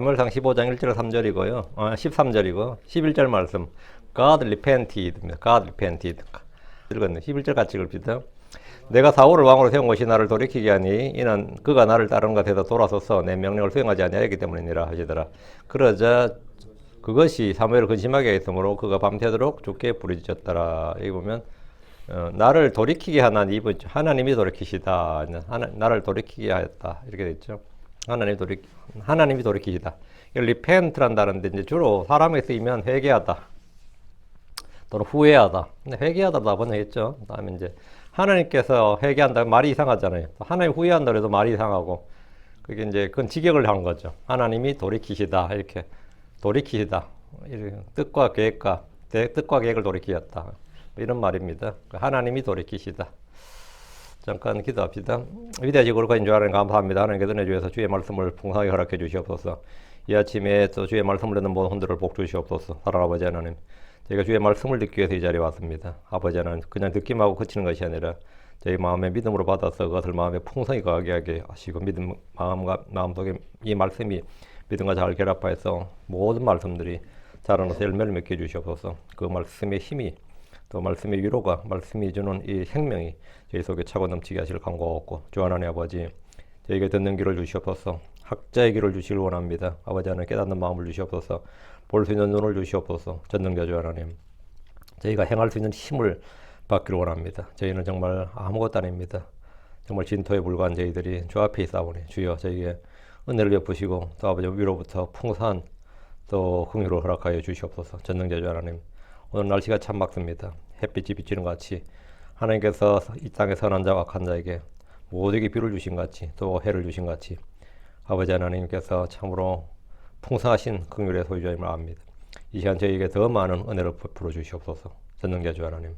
사무엘상 15장 1절 3절이고요. 13절이고 11절 말씀. God repented입니다. God repented. 읽었네. 11절 같이 읽읍시다. 내가 사울을 왕으로 세운 것이 나를 돌이키게 하니 이는 그가 나를 따르는 것에서 돌아서서 내 명령을 수행하지 아니하였기 때문이니라 하시더라. 그러자 그것이 사무엘을 근심하게 했으므로 그가 밤새도록 주께 부르짖었더라. 여기 보면 나를 돌이키게 하는 이분, 하나님이 돌이키시다. 나를 돌이키게 하였다. 이렇게 됐죠. 하나님이 돌이키시다. repent란 단어인데 이제 주로 사람에 쓰이면 회개하다 또는 후회하다. 근데 회개하다도 번역했죠. 그다음에 이제 하나님께서 회개한다 말이 이상하잖아요. 하나님 후회한다 그래도 말이 이상하고 그게 이제 그건 직역을 한 거죠. 하나님이 돌이키시다 이렇게 돌이키시다. 뜻과 계획을 돌이키셨다. 이런 말입니다. 하나님이 돌이키시다. 잠깐 기도합시다. 위대하시고 거룩하신 주 하나님 감사합니다. 하나님께서 은혜 주셔서 주의 말씀을 풍성하게 허락해 주시옵소서. 이 아침에 또 주의 말씀을 듣는 모든 혼들을 복 주시옵소서. 사랑하는 아버지 하나님, 저희가 주의 말씀을 듣기 위해서 이 자리에 왔습니다. 아버지 하나님, 그냥 듣기만 하고 그치는 것이 아니라 저희 마음의 믿음으로 받아서 그것을 마음에 풍성히 거하게 하게 하시고 마음속에 이 말씀이 믿음과 잘 결합하여서 모든 말씀들이 자라나서 열매를 맺게 해주시옵소서. 그 말씀의 힘이 또 말씀의 위로가 말씀이 주는 이 생명이 저희 속에 차고 넘치게 하시길 간구하옵고 주 하나님 아버지 저희에게 듣는 귀를 주시옵소서. 학자의 귀를 주시길 원합니다. 아버지 하나님 깨닫는 마음을 주시옵소서. 볼 수 있는 눈을 주시옵소서. 전능자 주 하나님 저희가 행할 수 있는 힘을 받기를 원합니다. 저희는 정말 아무것도 아닙니다. 정말 진토에 불과한 저희들이 주 앞에 있사오니 주여 저희에게 은혜를 베푸시고 또 아버지 위로부터 풍성한 또 긍휼을 허락하여 주시옵소서. 전능자 주 하나님 오늘 날씨가 참 맑습니다. 햇빛이 비치는 것 같이 하나님께서 이 땅에 선한 자와 악한 자에게 모두에게 비를 주신 것 같이 또 해를 주신 것 같이 아버지 하나님께서 참으로 풍성하신 긍휼의 소유자임을 압니다. 이 시간 저희에게 더 많은 은혜를 베풀어 주시옵소서. 전능자 주 하나님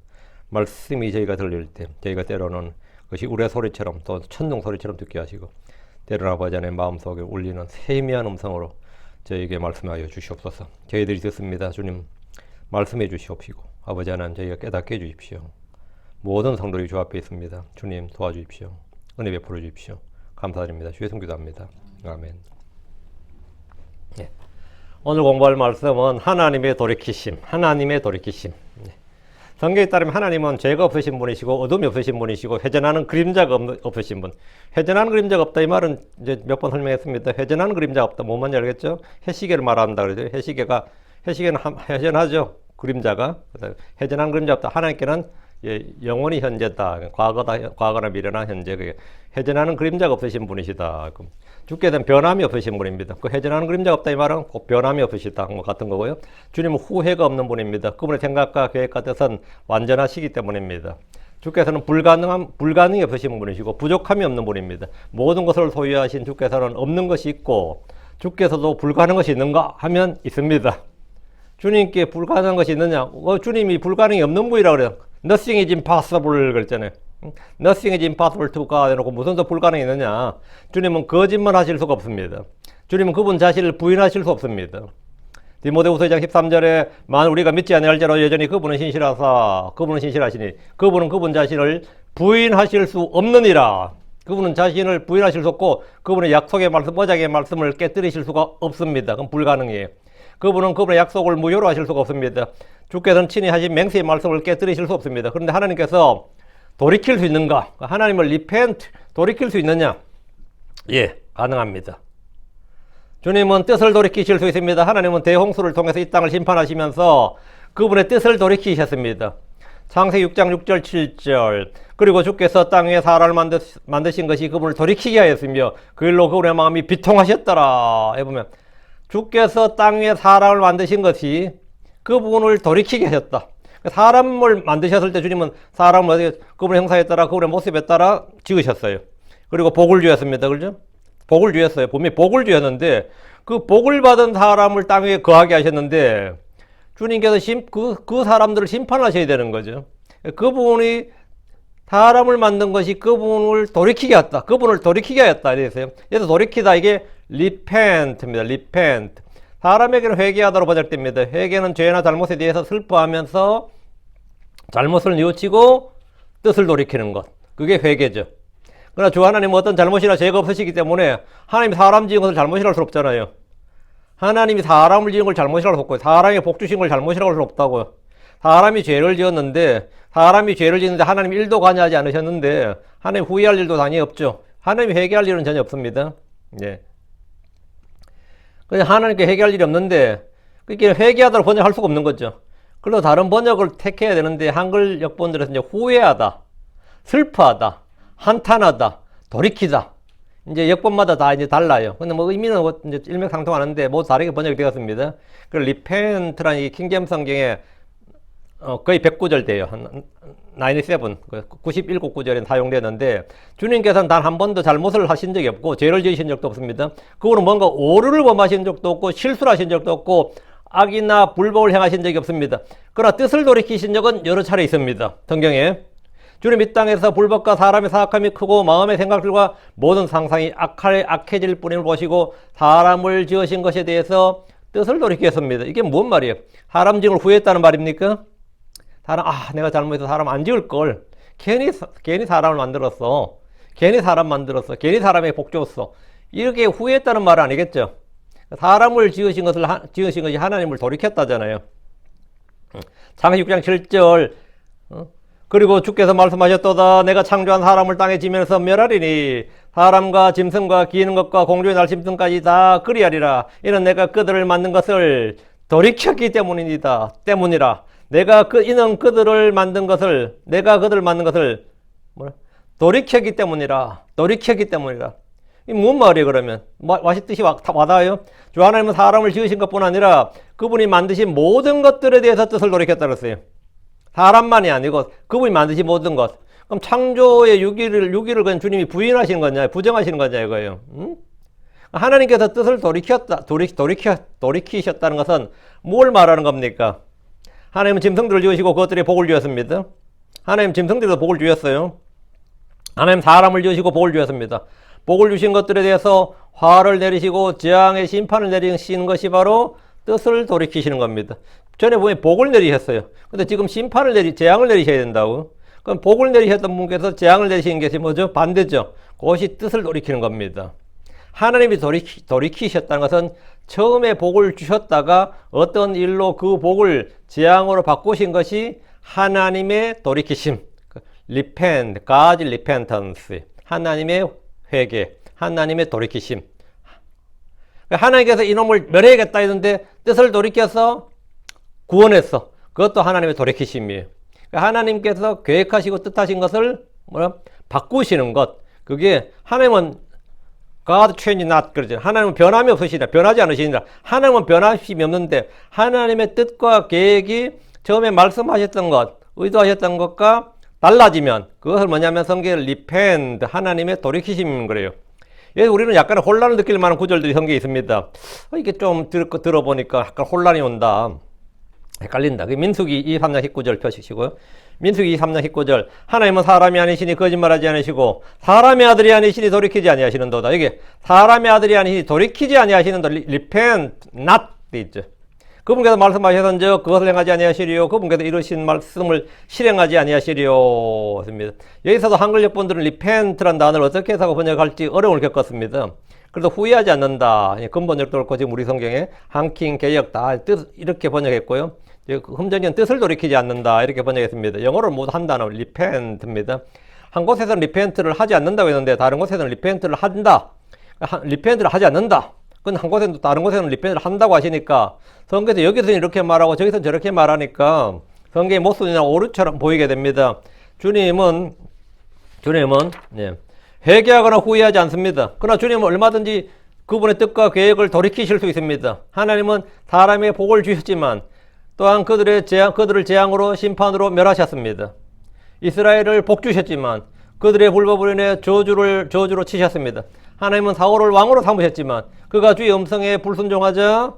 말씀이 저희가 들릴 때 저희가 때로는 그것이 우레 소리처럼 또 천둥 소리처럼 듣게 하시고 때로는 아버지 하나님 마음속에 울리는 세미한 음성으로 저희에게 말씀하여 주시옵소서. 저희들이 듣습니다. 주님 말씀해 주시옵시고 아버지 하나님 저희가 깨닫게 해주십시오. 모든 성도들이 주 앞에 있습니다. 주님 도와주십시오. 은혜 베풀어 주십시오. 감사드립니다. 주의 손 기도합니다. 아멘. 네. 오늘 공부할 말씀은 하나님의 돌이키심. 하나님의 돌이키심. 네. 성경에 따르면 하나님은 죄가 없으신 분이시고 어둠이 없으신 분이시고 회전하는 그림자가 없으신 분. 회전하는 그림자가 없다 이 말은 이제 몇 번 설명했습니다. 회전하는 그림자가 없다. 뭔 말인지 알겠죠? 해시계를 말한다 그러죠. 해시계는 회전하죠. 그림자가. 회전하는 그림자 없다. 하나님께는 영원히 현재다. 과거나 미래나 현재. 그게 회전하는 그림자가 없으신 분이시다. 주께서는 변함이 없으신 분입니다. 그 회전하는 그림자가 없다 이 말은 꼭 변함이 없으시다. 뭐 같은 거고요. 주님은 후회가 없는 분입니다. 그분의 생각과 계획과 뜻은 완전하시기 때문입니다. 주께서는 불가능이 없으신 분이시고 부족함이 없는 분입니다. 모든 것을 소유하신 주께서는 없는 것이 있고 주께서도 불가능한 것이 있는가 하면 있습니다. 주님께 불가능한 것이 있느냐? 주님이 불가능이 없는 분이라고 그래요. Nothing is impossible 그랬잖아요. Nothing is impossible to God 해놓고 무슨 더 불가능이 있느냐? 주님은 거짓말 하실 수가 없습니다. 주님은 그분 자신을 부인하실 수 없습니다. 디모데후서 2장 13절에 만일 우리가 믿지 아니할지라도 여전히 그분은 신실하시니 그분은 그분 자신을 부인하실 수 없느니라. 그분은 자신을 부인하실 수 없고 그분의 약속의 말씀, 언약의 말씀을 깨뜨리실 수가 없습니다. 그건 불가능해요. 그분은 그분의 약속을 무효로 하실 수가 없습니다. 주께서는 친히 하신 맹세의 말씀을 깨뜨리실 수 없습니다. 그런데 하나님께서 돌이킬 수 있는가? 하나님을 repent, 돌이킬 수 있느냐? 예, 가능합니다. 주님은 뜻을 돌이키실 수 있습니다. 하나님은 대홍수를 통해서 이 땅을 심판하시면서 그분의 뜻을 돌이키셨습니다. 창세기 6장 6절 7절 그리고 주께서 땅 위에 사람을 만드신 것이 그분을 돌이키게 하였으며 그 일로 그분의 마음이 비통하셨더라. 해보면 주께서 땅 위에 사람을 만드신 것이 그분을 돌이키게 하셨다. 사람을 만드셨을 때 주님은 사람을 그분의 형상에 따라 그분의 모습에 따라 지으셨어요. 그리고 복을 주셨습니다. 그렇죠? 복을 주셨어요. 분명히 복을 주셨는데 그 복을 받은 사람을 땅 위에 거하게 하셨는데 주님께서 그 사람들을 심판하셔야 되는 거죠. 그분이 사람을 만든 것이 그분을 돌이키게 했다. 그분을 돌이키게 하였다. 이랬어요. 그래서 돌이키다 이게 repent입니다. repent. 사람에게는 회개하다로 번역됩니다. 회개는 죄나 잘못에 대해서 슬퍼하면서 잘못을 뉘우치고 뜻을 돌이키는 것. 그게 회개죠. 그러나 주 하나님은 어떤 잘못이나 죄가 없으시기 때문에 하나님이 사람 지은 것을 잘못이라 할 수 없잖아요. 하나님이 사람을 지은 걸 잘못이라고 할 수 없고요. 사람이 복 주신 걸 잘못이라고 할 수 없다고요. 사람이 죄를 지었는데 하나님 일도 관여하지 않으셨는데 하나님 후회할 일도 당연히 없죠. 하나님이 회개할 일은 전혀 없습니다. 예. 그냥 하나님께 회개할 일이 없는데 그게 회개하다를 번역할 수가 없는 거죠. 그래서 다른 번역을 택해야 되는데 한글 역본들에서 이제 후회하다, 슬퍼하다, 한탄하다, 돌이키다. 이제 역본마다 다 이제 달라요. 근데 뭐 의미는 이제 일맥상통하는데 모두 다르게 번역이 되었습니다. 그 리펜트라는 이 킹제임스 성경에 거의 100구절 돼요. 한 97, 97구절에 사용되는데 주님께서는 단 한 번도 잘못을 하신 적이 없고 죄를 지으신 적도 없습니다. 그분은 뭔가 오류를 범하신 적도 없고 실수를 하신 적도 없고 악이나 불법을 행하신 적이 없습니다. 그러나 뜻을 돌이키신 적은 여러 차례 있습니다. 성경에 주님 이 땅에서 불법과 사람의 사악함이 크고 마음의 생각들과 모든 상상이 악해질 뿐임을 보시고 사람을 지으신 것에 대해서 뜻을 돌이켰습니다. 이게 뭔 말이에요? 사람 지은 걸 후회했다는 말입니까? 내가 잘못해서 사람 안 지을 걸. 괜히 사람을 만들었어. 괜히 사람에게 복 줬어. 이렇게 후회했다는 말은 아니겠죠? 사람을 지으신 것이 하나님을 돌이켰다잖아요. 창세기 6장 7절. 그리고 주께서 말씀하셨도다. 내가 창조한 사람을 땅에 지면서 멸하리니 사람과 짐승과 기는 것과 공중의 날짐승까지 다 그리하리라. 이는 내가 그들을 만든 것을 돌이켰기 때문이라. 이는 그들을 만든 것을 돌이켰기 때문이라. 이 뭔 말이에요, 그러면? 뜻이 와닿아요? 주 하나님은 사람을 지으신 것뿐 아니라 그분이 만드신 모든 것들에 대해서 뜻을 돌이켰다 그랬어요. 사람만이 아니고 그분이 만드신 모든 것. 그럼 창조의 6일을 그냥 주님이 부인하시는 거냐, 부정하시는 거냐 이거예요. 응? 하나님께서 뜻을 돌이키셨다는 것은 뭘 말하는 겁니까? 하나님은 짐승들을 지으시고 그것들이 복을 주었습니다. 하나님 짐승들도 복을 주셨어요. 하나님 사람을 지으시고 복을 주셨습니다. 복을 주신 것들에 대해서 화를 내리시고 재앙의 심판을 내리시는 것이 바로 뜻을 돌이키시는 겁니다. 전에 보면 복을 내리셨어요. 근데 지금 재앙을 내리셔야 된다고. 그럼 복을 내리셨던 분께서 재앙을 내리시는 것이 뭐죠? 반대죠. 그것이 뜻을 돌이키는 겁니다. 하나님이 돌이키셨다는 것은 처음에 복을 주셨다가 어떤 일로 그 복을 재앙으로 바꾸신 것이 하나님의 돌이키심. Repent, God's repentance. 하나님의 회개, 하나님의 돌이키심. 하나님께서 이놈을 멸해야겠다 했는데 뜻을 돌이켜서 구원했어. 그것도 하나님의 돌이키심이에요. 하나님께서 계획하시고 뜻하신 것을 바꾸시는 것. 그게 하나님은 God change not 그러죠. 하나님은 변함이 없으시다. 변하지 않으시니라. 하나님은 변함이 없는데 하나님의 뜻과 계획이 처음에 말씀하셨던 것, 의도하셨던 것과 달라지면 그것을 뭐냐면 성경에 repent, 하나님의 돌이키심인 거래요. 여기서 우리는 약간 혼란을 느낄 만한 구절들이 성경에 있습니다. 이게 좀 들어보니까 약간 혼란이 온다. 헷갈린다. 민수기 23장 19절 펴시고요. 민수기 23장 19절. 하나님은 사람이 아니시니 거짓말하지 않으시고 사람의 아들이 아니시니 돌이키지 아니하시는도다. 이게 사람의 아들이 아니시니 돌이키지 아니하시는도 repent not 있죠. 그분께서 말씀하셨은즉 그것을 행하지 아니하시리요. 그분께서 이루신 말씀을 실행하지 아니하시리요. 했습니다. 여기서도 한글 역본들은 repent라는 단어를 어떻게 해서 번역할지 어려움을 겪었습니다. 그래서 후회하지 않는다. 근본역도 그렇고 지금 우리 성경에 한킹, 개역 다 이렇게 번역했고요. 흠정기는 뜻을 돌이키지 않는다. 이렇게 번역했습니다. 영어로 모두 한 단어 repent입니다. 한 곳에서는 repent를 하지 않는다고 했는데 다른 곳에서는 repent를 한다. repent를 하지 않는다. 그건 한 곳에는 다른 곳에는 repent를 한다고 하시니까 성경에서 여기서는 이렇게 말하고 저기서는 저렇게 말하니까 성경의 모순이나 오류처럼 보이게 됩니다. 주님은 회개하거나 후회하지 않습니다. 그러나 주님은 얼마든지 그분의 뜻과 계획을 돌이키실 수 있습니다. 하나님은 사람의 복을 주셨지만 또한 그들을 재앙으로 심판으로 멸하셨습니다. 이스라엘을 복 주셨지만 그들의 불법으로 인해 저주로 치셨습니다. 하나님은 사울을 왕으로 삼으셨지만 그가 주의 음성에 불순종하자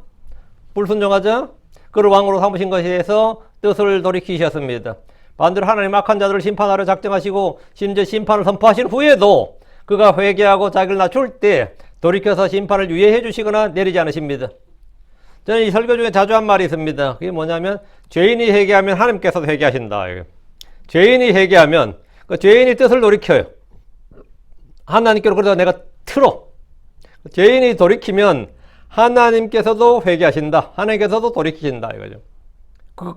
그를 왕으로 삼으신 것에 대해서 뜻을 돌이키셨습니다. 반대로 하나님 악한 자들을 심판하러 작정하시고 심지어 심판을 선포하신 후에도 그가 회개하고 자기를 낮출 때 돌이켜서 심판을 유예해 주시거나 내리지 않으십니다. 저는 이 설교 중에 자주 한 말이 있습니다. 그게 뭐냐면 죄인이 회개하면 하나님께서도 회개하신다. 죄인이 회개하면 그 죄인이 뜻을 돌이켜요. 하나님께로 그러다 내가 틀어. 죄인이 돌이키면 하나님께서도 회개하신다. 하나님께서도 돌이키신다 이거죠.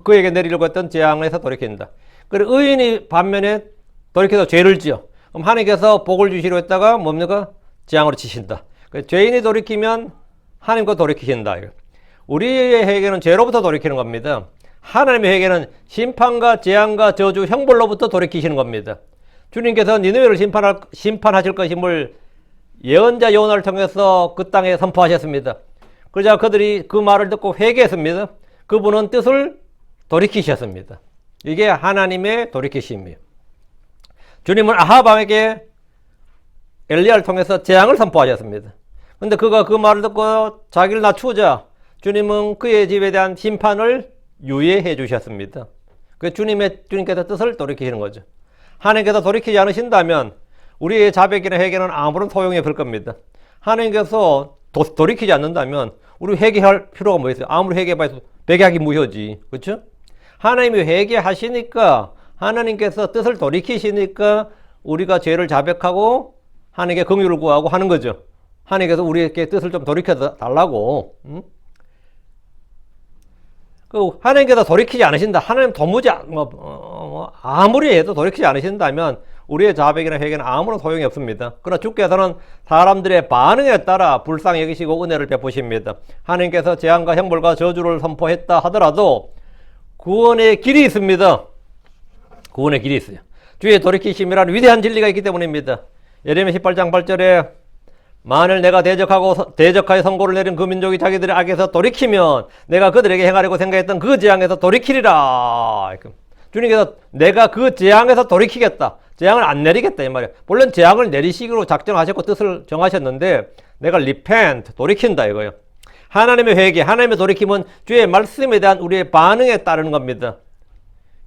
그에게 내리려고 했던 재앙에서 돌이킨다. 그리고 의인이 반면에 돌이켜서 죄를 지어. 그럼 하나님께서 복을 주시려 했다가 뭡니까? 재앙으로 치신다. 죄인이 돌이키면 하나님과 돌이키신다. 우리의 회개는 죄로부터 돌이키는 겁니다. 하나님의 회개는 심판과 재앙과 저주, 형벌로부터 돌이키시는 겁니다. 주님께서 니느웨를 심판하실 것임을 예언자 요나를 통해서 그 땅에 선포하셨습니다. 그러자 그들이 그 말을 듣고 회개했습니다. 그분은 뜻을 돌이키셨습니다. 이게 하나님의 돌이키심이에요. 주님은 아합 왕에게 엘리야를 통해서 재앙을 선포하셨습니다. 근데 그가 그 말을 듣고 자기를 낮추자 주님은 그의 집에 대한 심판을 유예해 주셨습니다. 그 주님께서 뜻을 돌이키시는 거죠. 하나님께서 돌이키지 않으신다면 우리의 자백이나 회개는 아무런 소용이 없을 겁니다. 하나님께서 돌이키지 않는다면 우리 회개할 필요가 뭐 있어요? 아무리 회개해봐도 백약이 무효지. 그렇죠? 하나님이 회개하시니까 하나님께서 뜻을 돌이키시니까 우리가 죄를 자백하고 하나님께 긍휼을 구하고 하는 거죠. 하나님께서 우리에게 뜻을 좀 돌이켜 달라고. 하나님께서 돌이키지 않으신다. 하나님 도무지 아무리 해도 돌이키지 않으신다면 우리의 자백이나 회개는 아무런 소용이 없습니다. 그러나 주께서는 사람들의 반응에 따라 불쌍히 여기시고 은혜를 베푸십니다. 하나님께서 재앙과 형벌과 저주를 선포했다 하더라도 구원의 길이 있습니다. 구원의 길이 있어요. 주의 돌이키심이라는 위대한 진리가 있기 때문입니다. 예레미야 18장 8절에 만일 내가 대적하여 선고를 내린 그 민족이 자기들의 악에서 돌이키면 내가 그들에게 행하려고 생각했던 그 재앙에서 돌이키리라. 주님께서 내가 그 재앙에서 돌이키겠다. 재앙을 안 내리겠다 이 말이에요. 물론 재앙을 내리시기로 작정하셨고 뜻을 정하셨는데 내가 repent, 돌이킨다 이거예요. 하나님의 회개, 하나님의 돌이킴은 주의 말씀에 대한 우리의 반응에 따르는 겁니다.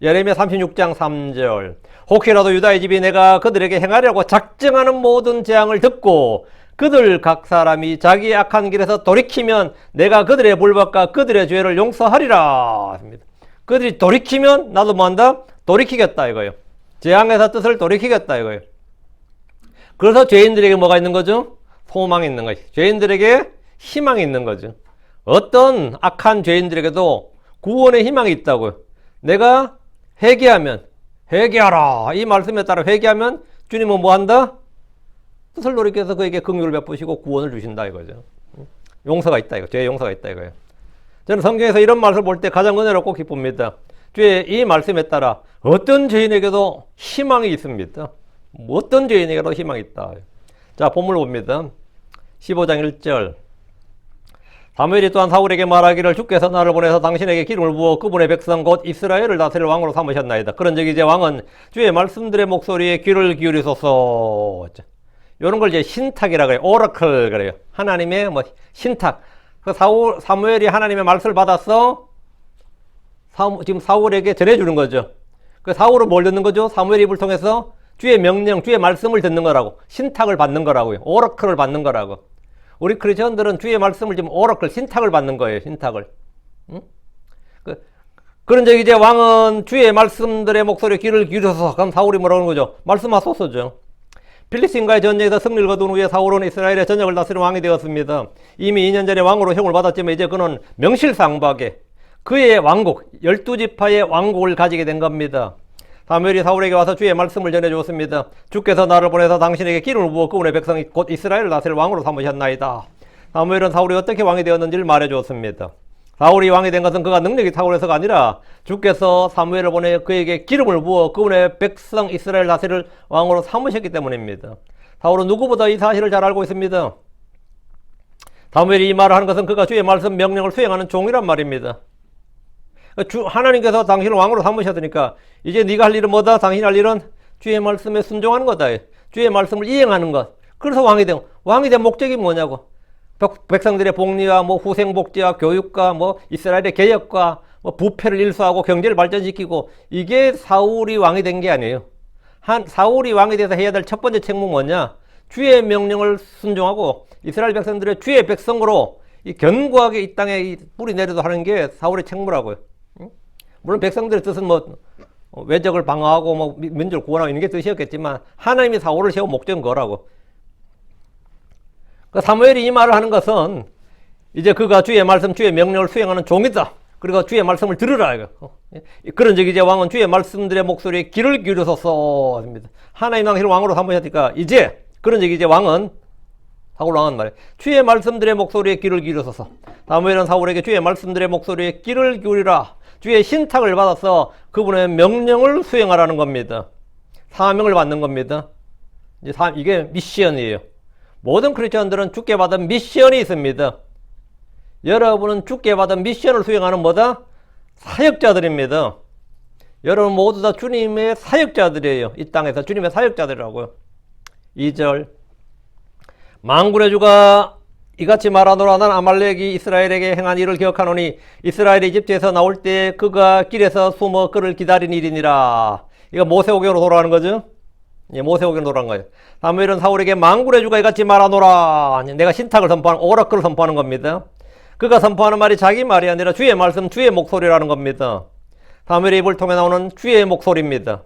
예레미야 36장 3절 혹시라도 유다의 집이 내가 그들에게 행하려고 작정하는 모든 재앙을 듣고 그들 각 사람이 자기의 악한 길에서 돌이키면 내가 그들의 불법과 그들의 죄를 용서하리라. 그들이 돌이키면 나도 뭐한다? 돌이키겠다 이거예요. 재앙에서 뜻을 돌이키겠다 이거예요. 그래서 죄인들에게 뭐가 있는 거죠? 소망이 있는 거죠. 죄인들에게 희망이 있는 거죠. 어떤 악한 죄인들에게도 구원의 희망이 있다고요. 내가 회개하면 회개하라 이 말씀에 따라 회개하면 주님은 뭐한다? 뜻을 돌이켜서 그에게 긍휼을 베푸시고 구원을 주신다 이거죠. 용서가 있다 이거. 죄의 용서가 있다 이거예요. 저는 성경에서 이런 말씀을 볼 때 가장 은혜롭고 기쁩니다. 주의 이 말씀에 따라 어떤 죄인에게도 희망이 있습니다. 어떤 죄인에게도 희망이 있다. 자, 본문을 봅니다. 15장 1절 사무엘이 또한 사울에게 말하기를 주께서 나를 보내서 당신에게 기름을 부어 그분의 백성 곧 이스라엘을 다스릴 왕으로 삼으셨나이다. 그런즉 이제 왕은 주의 말씀들의 목소리에 귀를 기울이소서. 이런 걸 이제 신탁이라고 해요. 오라클 그래요. 하나님의 신탁. 그 사무엘이 하나님의 말씀을 받아서 지금 사울에게 전해주는 거죠. 그 사울은 뭘 듣는 거죠? 사무엘 입을 통해서 주의 명령, 주의 말씀을 듣는 거라고. 신탁을 받는 거라고요. 오라클을 받는 거라고. 우리 크리스천들은 주의 말씀을 지금 오라클, 신탁을 받는 거예요. 신탁을. 응? 그런즉 이제 왕은 주의 말씀들의 목소리에 귀를 기울여서 그럼 사울이 뭐라고 하는 거죠? 말씀하소서죠. 필리스틴과의 전쟁에서 승리를 거둔 후에 사울은 이스라엘의 전역을 다스리는 왕이 되었습니다. 이미 2년 전에 왕으로 형을 받았지만 이제 그는 명실상부하게 그의 왕국, 12지파의 왕국을 가지게 된 겁니다. 사무엘이 사울에게 와서 주의 말씀을 전해주었습니다. 주께서 나를 보내서 당신에게 기름을 부어 그분의 백성이 곧 이스라엘을 다스릴 왕으로 삼으셨나이다. 사무엘은 사울이 어떻게 왕이 되었는지를 말해주었습니다. 사울이 왕이 된 것은 그가 능력이 탁월해서가 아니라 주께서 사무엘을 보내 그에게 기름을 부어 그분의 백성 이스라엘 다스릴 왕으로 삼으셨기 때문입니다. 사울은 누구보다 이 사실을 잘 알고 있습니다. 사무엘이 이 말을 하는 것은 그가 주의 말씀 명령을 수행하는 종이란 말입니다. 하나님께서 당신을 왕으로 삼으셨으니까 이제 네가 할 일은 뭐다? 당신이 할 일은 주의 말씀에 순종하는 거다. 주의 말씀을 이행하는 것. 그래서 왕이 된 목적이 뭐냐고. 백성들의 복리와 후생복지와 교육과 이스라엘의 개혁과 부패를 일소하고 경제를 발전시키고 이게 사울이 왕이 된 게 아니에요. 사울이 왕이 돼서 해야 될 첫 번째 책무 뭐냐? 주의 명령을 순종하고 이스라엘 백성들의 주의 백성으로 견고하게 이 땅에 뿌리 내려도 하는 게 사울의 책무라고요. 물론 백성들의 뜻은 외적을 방어하고 민족을 구원하고 이런 게 뜻이었겠지만 하나님이 사울을 세운 목적은 그거라고. 사무엘이 이 말을 하는 것은 이제 그가 주의 말씀, 주의 명령을 수행하는 종이다. 그리고 주의 말씀을 들으라. 이거. 그런 적 이제 왕은 주의 말씀들의 목소리에 귀를 기울여서서 합니다. 하나님 왕을 왕으로 삼으셨으니까 이제 그런 적 이제 왕은 사울 왕은 말이에요. 주의 말씀들의 목소리에 귀를 기울여서서 사무엘은 사울에게 주의 말씀들의 목소리에 귀를 기울이라. 주의 신탁을 받아서 그분의 명령을 수행하라는 겁니다. 사명을 받는 겁니다. 이게 미션이에요. 모든 크리스천들은 주께 받은 미션이 있습니다. 여러분은 주께 받은 미션을 수행하는 뭐다? 사역자들입니다. 여러분 모두 다 주님의 사역자들이에요. 이 땅에서 주님의 사역자들이라고요. 2절 만군의 주가 이같이 말하노라. 난 아말렉이 이스라엘에게 행한 일을 기억하노니 이스라엘이 이집트에서 나올 때 그가 길에서 숨어 그를 기다린 일이니라. 이거 모세오경으로 돌아가는 거죠. 예, 모세오경으로 돌아가는 거예요. 사무엘은 사울에게 만군의 주가 이같이 말하노라. 내가 신탁을 선포하는 오라클을 선포하는 겁니다. 그가 선포하는 말이 자기 말이 아니라 주의 말씀, 주의 목소리라는 겁니다. 사무엘의 입을 통해 나오는 주의 목소리입니다.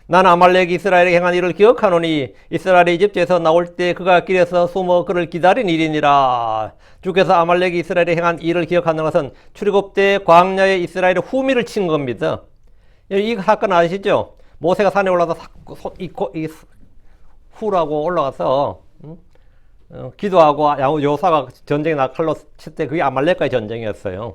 나는 아말렉이 이스라엘에게 행한 일을 기억하노니 이스라엘이 이집트에서 나올 때 그가 길에서 숨어 그를 기다린 일이니라. 주께서 아말렉이 이스라엘에 행한 일을 기억하는 것은 출애굽 때 광야에 이스라엘의 후미를 친 겁니다. 이 사건 아시죠? 모세가 산에 올라가서 후라고 올라가서 기도하고 요사가 전쟁에 칼로 칠 때 그게 아말렉과의 전쟁이었어요.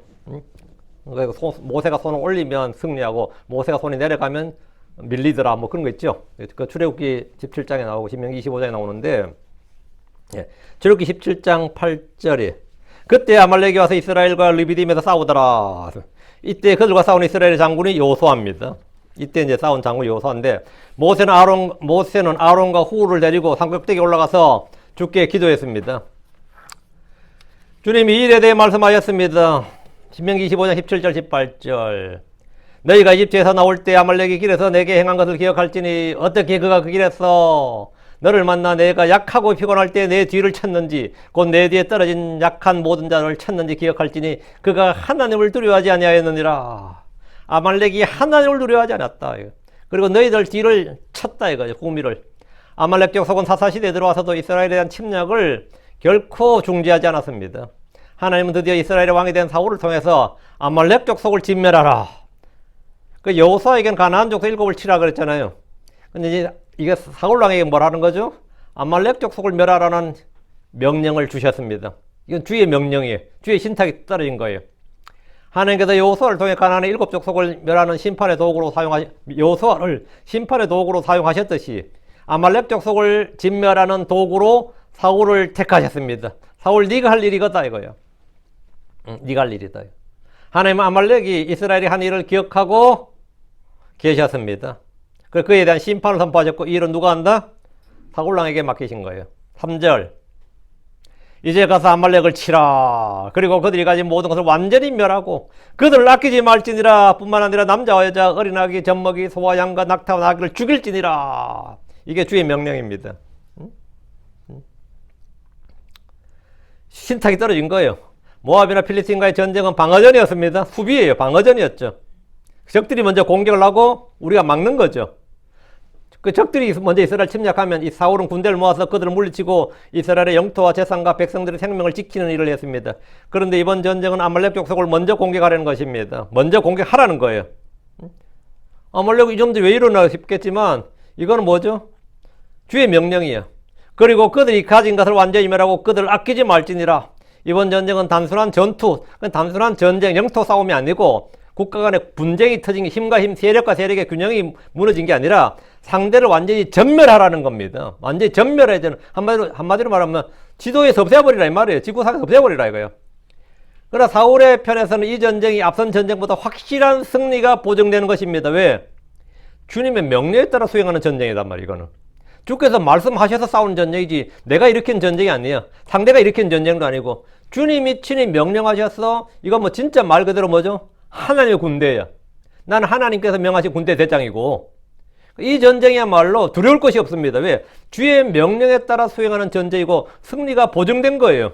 모세가 손을 올리면 승리하고 모세가 손이 내려가면 밀리더라 뭐 그런 거 있죠. 그 출애굽기 17장에 나오고 신명기 25장에 나오는데 출애굽기 17장 8절에 그때 아말렉이 와서 이스라엘과 르비딤에서 싸우더라. 이때 그들과 싸운 이스라엘의 장군이 여호수아입니다. 이때 이제 싸운 장군이 여호수아인데 모세는 아론과 후를 데리고 산꼭대기에 올라가서 주께 기도했습니다. 주님이 이 일에 대해 말씀하셨습니다. 신명기 25장 17절 18절 너희가 이집트에서 나올 때 아말렉이 길에서 내게 행한 것을 기억할지니 어떻게 그가 그 길에서 너를 만나 내가 약하고 피곤할 때 내 뒤를 쳤는지 곧 내 뒤에 떨어진 약한 모든 자를 쳤는지 기억할지니 그가 하나님을 두려워하지 아니하였느니라. 아말렉이 하나님을 두려워하지 않았다. 그리고 너희들 뒤를 쳤다 이거죠. 구미를. 아말렉 족속은 사사시대에 들어와서도 이스라엘에 대한 침략을 결코 중지하지 않았습니다. 하나님은 드디어 이스라엘의 왕이 된 사울을 통해서 아말렉 족속을 진멸하라. 그 여호수아에게는 가나안 족속 7을 치라 그랬잖아요. 근데 이제 이게 사울 왕에게 뭐라는 거죠? 아말렉 족속을 멸하라는 명령을 주셨습니다. 이건 주의 명령이에요. 주의 신탁이 떨어진 거예요. 하나님께서 여호수아를 통해 가나안의 7 족속을 멸하는 심판의 도구로 여호수아를 심판의 도구로 사용하셨듯이 아말렉 족속을 진멸하는 도구로 사울을 택하셨습니다. 사울 네가 할 일이거다 이거예요. 네가 할 일이다. 하나님은 아말렉이 이스라엘이 한 일을 기억하고 계셨습니다. 그에 대한 심판을 선포하셨고 이 일은 누가 한다? 사울 왕에게 맡기신 거예요. 3절 이제 가서 아말렉을 치라. 그리고 그들이 가진 모든 것을 완전히 멸하고 그들을 아끼지 말지니라. 뿐만 아니라 남자와 여자, 어린아기, 젖먹이, 소와 양과 낙타와 나귀를 죽일지니라. 이게 주의 명령입니다. 신탁이 떨어진 거예요. 모압이나 필리스틴과의 전쟁은 방어전이었습니다. 수비예요. 방어전이었죠. 적들이 먼저 공격을 하고 우리가 막는 거죠. 그 적들이 먼저 이스라엘 침략하면 이 사울은 군대를 모아서 그들을 물리치고 이스라엘의 영토와 재산과 백성들의 생명을 지키는 일을 했습니다. 그런데 이번 전쟁은 아말렉 족속을 먼저 공격하려는 것입니다. 먼저 공격하라는 거예요. 아말렉 이 점도 왜 이러나 싶겠지만 이거는 뭐죠? 주의 명령이에요. 그리고 그들이 가진 것을 완전히 멸하고 그들을 아끼지 말지니라. 이번 전쟁은 단순한 전투, 단순한 전쟁, 영토 싸움이 아니고 국가 간의 분쟁이 터진 게 힘과 힘, 세력과 세력의 균형이 무너진 게 아니라 상대를 완전히 전멸하라는 겁니다. 완전히 전멸해야 되는, 한마디로 말하면 지도에서 없애버리라 이 말이에요. 지구상에서 없애버리라 이거예요. 그러나 사울의 편에서는 이 전쟁이 앞선 전쟁보다 확실한 승리가 보정되는 것입니다. 왜? 주님의 명령에 따라 수행하는 전쟁이단 말이에요. 이거는 주께서 말씀하셔서 싸우는 전쟁이지 내가 일으킨 전쟁이 아니에요. 상대가 일으킨 전쟁도 아니고 주님이 친히 명령하셔서 이건 뭐 진짜 말 그대로 뭐죠? 하나님의 군대예요. 나는 하나님께서 명하신 군대 대장이고 이 전쟁이야말로 두려울 것이 없습니다. 왜? 주의 명령에 따라 수행하는 전쟁이고 승리가 보증된 거예요.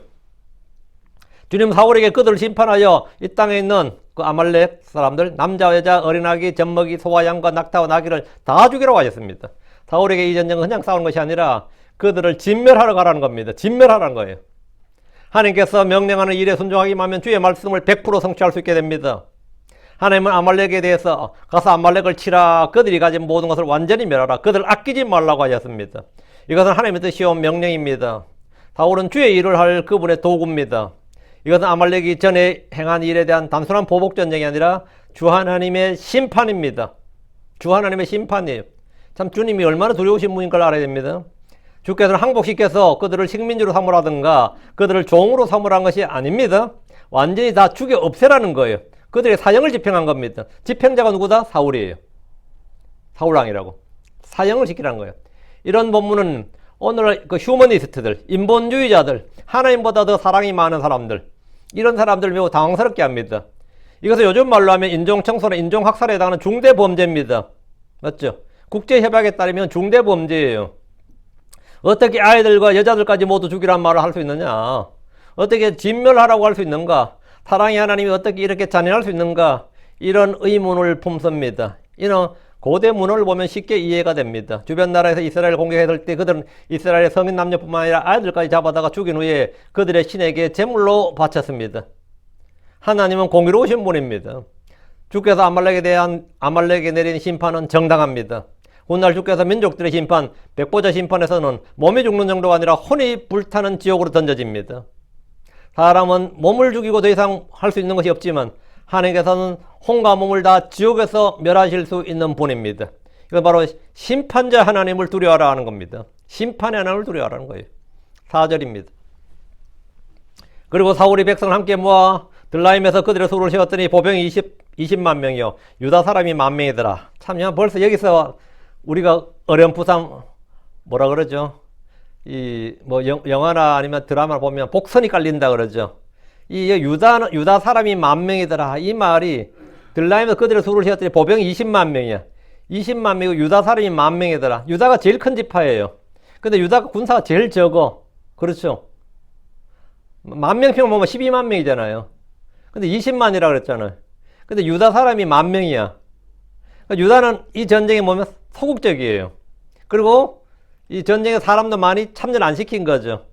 주님 사울에게 그들을 심판하여 이 땅에 있는 그 아말렉 사람들 남자와 여자, 어린아기, 젖먹이, 소와 양과 낙타와 나귀를 다 죽이라고 하셨습니다. 사울에게 이 전쟁은 그냥 싸우는 것이 아니라 그들을 진멸하러 가라는 겁니다. 진멸하라는 거예요. 하나님께서 명령하는 일에 순종하기만 하면 주의 말씀을 100% 성취할 수 있게 됩니다. 하나님은 아말렉에 대해서 가서 아말렉을 치라, 그들이 가진 모든 것을 완전히 멸하라, 그들을 아끼지 말라고 하셨습니다. 이것은 하나님의 뜻이온 명령입니다. 사울은 주의 일을 할 그분의 도구입니다. 이것은 아말렉이 전에 행한 일에 대한 단순한 보복 전쟁이 아니라 주 하나님의 심판입니다. 주 하나님의 심판이에요. 참 주님이 얼마나 두려우신 분인 걸 알아야 됩니다. 주께서는 항복시켜서 그들을 식민지로 삼으라든가 그들을 종으로 삼으라는 것이 아닙니다. 완전히 다 죽여 없애라는 거예요. 그들의 사형을 집행한 겁니다. 집행자가 누구다? 사울이에요. 사울왕이라고. 사형을 시키라는 거예요. 이런 본문은 오늘 그 휴머니스트들, 인본주의자들, 하나님보다 더 사랑이 많은 사람들, 이런 사람들 매우 당황스럽게 합니다. 이것을 요즘 말로 하면 인종청소나 인종학살에 해당하는 중대범죄입니다. 맞죠? 국제협약에 따르면 중대범죄예요. 어떻게 아이들과 여자들까지 모두 죽이란 말을 할 수 있느냐? 어떻게 진멸하라고 할 수 있는가? 사랑의 하나님이 어떻게 이렇게 잔인할 수 있는가? 이런 의문을 품습니다. 이런 고대문을 보면 쉽게 이해가 됩니다. 주변 나라에서 이스라엘을 공격했을 때 그들은 이스라엘의 성인 남녀뿐만 아니라 아이들까지 잡아다가 죽인 후에 그들의 신에게 제물로 바쳤습니다. 하나님은 공의로우신 분입니다. 주께서 아말렉에 내린 심판은 정당합니다. 훗날 주께서 민족들의 심판, 백보자 심판에서는 몸이 죽는 정도가 아니라 혼이 불타는 지옥으로 던져집니다. 사람은 몸을 죽이고 더 이상 할 수 있는 것이 없지만 하나님께서는 혼과 몸을 다 지옥에서 멸하실 수 있는 분입니다. 이건 바로 심판자 하나님을 두려워하라 하는 겁니다. 심판의 하나님을 두려워하라는 거예요. 4절입니다. 그리고 사울이 백성을 함께 모아 들라임에서 그들의 수를 세웠더니 보병이 20만 명이요 유다 사람이 10,000명이더라. 참 벌써 여기서 우리가 어렴풋한 뭐라 그러죠? 이 뭐 영화나 아니면 드라마 보면 복선이 깔린다 그러죠. 이 유다 사람이 10,000명이더라. 이 말이 들라임에서 그들의 수를 세웠더니 보병이 20만 명이야. 20만 명이고 유다 사람이 10,000명이더라. 유다가 제일 큰 지파예요. 근데 유다가 군사가 제일 적어. 그렇죠? 10,000명 보면 12만 명이잖아요. 근데 20만이라 그랬잖아요. 근데 유다 사람이 10,000명이야. 그러니까 유다는 이 전쟁에 보면 소극적이에요. 그리고 이 전쟁에 사람도 많이 참전 안 시킨 거죠.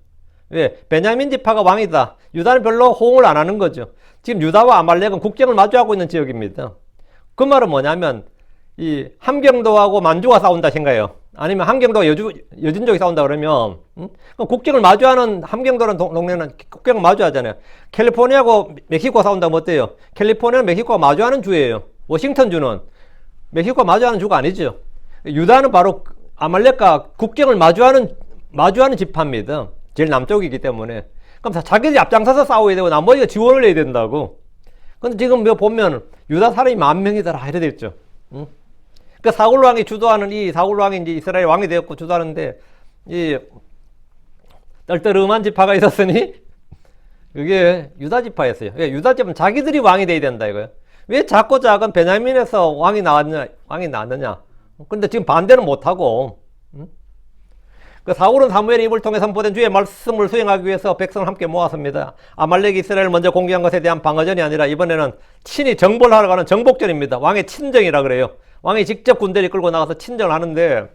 왜? 베냐민 지파가 왕이다. 유다는 별로 호응을 안 하는 거죠. 지금 유다와 아말렉은 국경을 마주하고 있는 지역입니다. 그 말은 뭐냐면 이 함경도하고 만주가 싸운다 생각해요. 아니면 함경도와 여진족이 싸운다 그러면 그럼 국경을 마주하는 함경도라는 동네는 국경을 마주하잖아요. 캘리포니아하고 멕시코가 싸운다면 어때요? 캘리포니아는 멕시코가 마주하는 주예요. 워싱턴 주는 멕시코가 마주하는 주가 아니죠. 유다는 바로 아말렉과 국경을 마주하는 지파입니다. 제일 남쪽이기 때문에. 그럼 자기들이 앞장서서 싸워야 되고 나머지가 지원을 해야 된다고. 근데 지금 보면 유다 사람이 10,000명이더라 이래 됐죠. 그 사울 왕이 주도하는 이 사울 왕이 이제 이스라엘 왕이 되었고 주도하는데 이 떨떠름한 지파가 있었으니 그게 유다 지파였어요. 유다 지파는 자기들이 왕이 돼야 된다 이거예요. 왜 작고 작은 베냐민에서 왕이 나왔느냐? 근데 지금 반대는 못하고, 그 사울은 사무엘의 입을 통해 선포된 주의 말씀을 수행하기 위해서 백성을 함께 모았습니다. 아말렉이 이스라엘을 먼저 공격한 것에 대한 방어전이 아니라 이번에는 친히 정벌 하러 가는 정복전입니다. 왕의 친정이라 그래요. 왕이 직접 군대를 끌고 나가서 친정을 하는데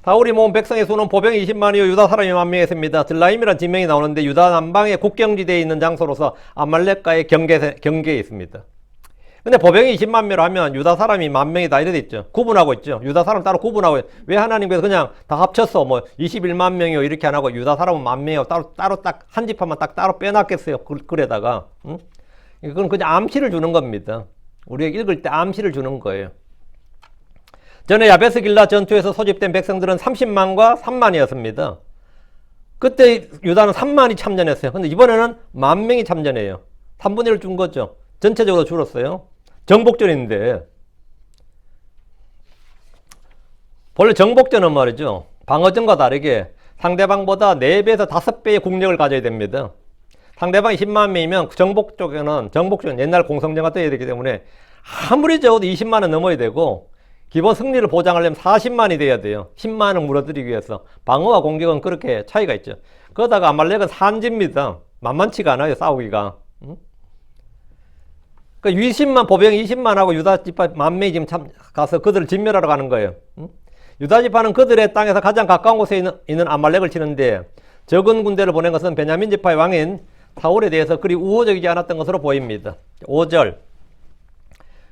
사울이 모은 백성의 수는 보병이 20만이요 유다 사람이 10,000명이었습니다. 들라임이라는 지명이 나오는데 유다 남방의 국경지대에 있는 장소로서 아말렉과의 경계에 있습니다. 근데 보병이 20만 명으로 하면 유다 사람이 10,000명이다 이래 돼 있죠. 구분하고 있죠. 유다 사람 따로 구분하고 왜 하나님께서 그냥 다 합쳤어 뭐 21만 명이요 이렇게 안 하고 유다 사람은 10,000명이요 따로 딱 한 지파만 딱 따로 빼놨겠어요. 글에다가 이건 그냥 암시를 주는 겁니다. 우리가 읽을 때 암시를 주는 거예요. 전에 야베스 길라 전투에서 소집된 백성들은 30만과 3만이었습니다. 그때 유다는 3만이 참전했어요. 근데 이번에는 10,000명이 참전해요. 3분의 1을 준 거죠. 전체적으로 줄었어요. 정복전인데 원래 정복전은 말이죠. 방어전과 다르게 상대방보다 4배에서 5배의 국력을 가져야 됩니다. 상대방이 10만 명이면 정복전 옛날 공성전과 떠야 되기 때문에 아무리 적어도 20만은 넘어야 되고 기본 승리를 보장하려면 40만이 돼야 돼요. 10만을 물어들이기 위해서. 방어와 공격은 그렇게 차이가 있죠. 그러다가 아말렉은 산지입니다. 만만치가 않아요. 싸우기가. 그러니까 보병 20만하고 유다 지파 10,000명이 지금 가서 그들을 진멸하러 가는 거예요. 유다 지파는 그들의 땅에서 가장 가까운 곳에 있는 아말렉을 치는데 적은 군대를 보낸 것은 베냐민 지파의 왕인 사울에 대해서 그리 우호적이지 않았던 것으로 보입니다. 5절.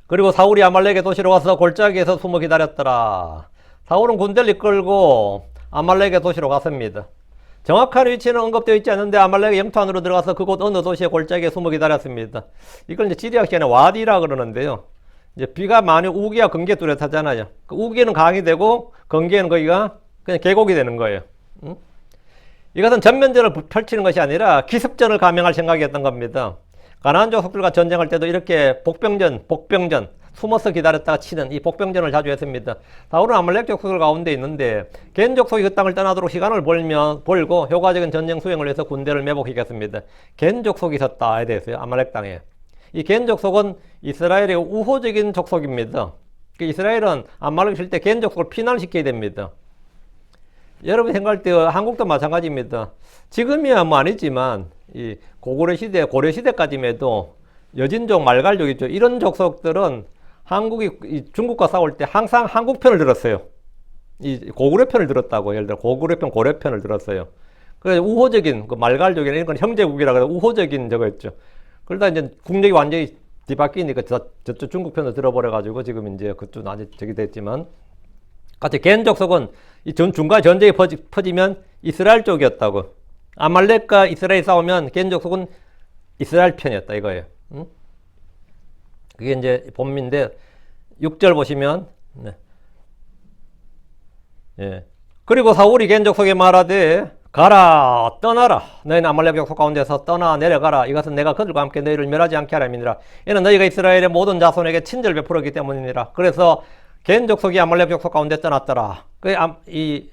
그리고 사울이 아말렉의 도시로 와서 골짜기에서 숨어 기다렸더라. 사울은 군대를 이끌고 아말렉의 도시로 갔습니다. 정확한 위치는 언급되어 있지 않는데 아말렉의 영토 안으로 들어가서 그곳 어느 도시의 골짜기에 숨어 기다렸습니다. 이걸 이제 지리학 시간에 와디라 그러는데요. 이제 비가 많이 우기와 건기에 뚜렷하잖아요. 그 우기에는 강이 되고 건기에는 거기가 그냥 계곡이 되는 거예요. 이것은 전면전을 펼치는 것이 아니라 기습전을 감행할 생각이었던 겁니다. 가나안 족속들과 전쟁할 때도 이렇게 복병전, 숨어서 기다렸다가 치는 이 복병전을 자주 했습니다. 사울은 아말렉 족속들 가운데 있는데 겐 족속이 그 땅을 떠나도록 시간을 벌고 효과적인 전쟁 수행을 위해서 군대를 매복시켰습니다. 겐 족속이 있었다에 대해서요. 아말렉 땅에. 이 겐 족속은 이스라엘의 우호적인 족속입니다. 이스라엘은 아말렉이 칠 때 겐 족속을 피난시켜야 됩니다. 여러분 생각할 때 한국도 마찬가지입니다. 지금이야 뭐 아니지만 이 고구려 시대, 고려 시대까지만 해도 여진족, 말갈족 있죠. 이런 족속들은 한국이 중국과 싸울 때 항상 한국 편을 들었어요. 이 고구려 편을 들었다고. 예를 들어 고구려 편, 고려 편을 들었어요. 그래서 우호적인 그 말갈족이나 이런 건 형제국이라 그래서 우호적인 저거였죠. 그러다 이제 국력이 완전히 뒤바뀌니까 저쪽 중국 편을 들어버려가지고 지금 이제 그쪽 아직 저기 됐지만 같이 겐 족속은 이 중간 전쟁이 퍼지면 이스라엘 쪽이었다고. 아말렉과 이스라엘이 싸우면 겐 족속은 이스라엘 편이었다 이거예요. 응? 그게 이제 본문인데 6절 보시면 네. 예. 그리고 사울이 겐 족속에 말하되 가라 떠나라 너희는 아말렉 족속 가운데서 떠나 내려가라 이것은 내가 그들과 함께 너희를 멸하지 않게 하람이니라 이는 너희가 이스라엘의 모든 자손에게 친절 베풀었기 때문이니라. 그래서 겐 족속이 아말렉 족속 가운데 떠났더라. 이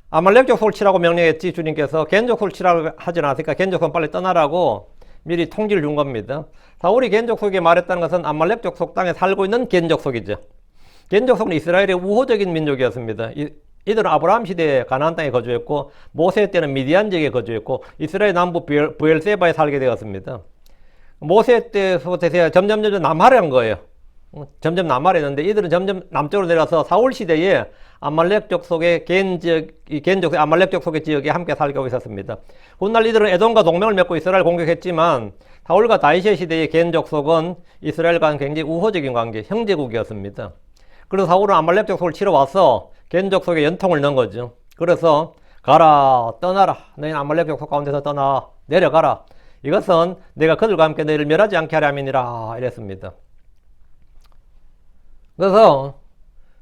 아말렉 족속을 치라고 명령했지 주님께서 겐 족속을 치라고 하지 않았으니까 겐 족속은 빨리 떠나라고 미리 통지를 준 겁니다. 사울이 겐 족속에게 말했다는 것은 아말렉 족속 땅에 살고 있는 겐 족속이죠. 겐 족속은 이스라엘의 우호적인 민족이었습니다. 이들은 아브라함 시대에 가나안 땅에 거주했고 모세 때는 미디안 지역에 거주했고 이스라엘 남부 브엘세바에 살게 되었습니다. 모세 때부터 점점 남하려는 거예요. 점점 남하려는데 이들은 점점 남쪽으로 내려서 사울 시대에 아말렉 족속의 겐 족속 아말렉 족속의 지역에 함께 살고 있었습니다. 훗날 이들은 에돔과 동맹을 맺고 이스라엘 공격했지만 사울과 다윗의 시대의 겐 족속은 이스라엘과는 굉장히 우호적인 관계, 형제국이었습니다. 그래서 사울은 아말렉 족속을 치러 와서 겐 족속에 연통을 넣은 거죠. 그래서 가라 떠나라 너희는 아말렉 족속 가운데서 떠나 내려가라 이것은 내가 그들과 함께 너희를 멸하지 않게 하려 함이니라 이랬습니다. 그래서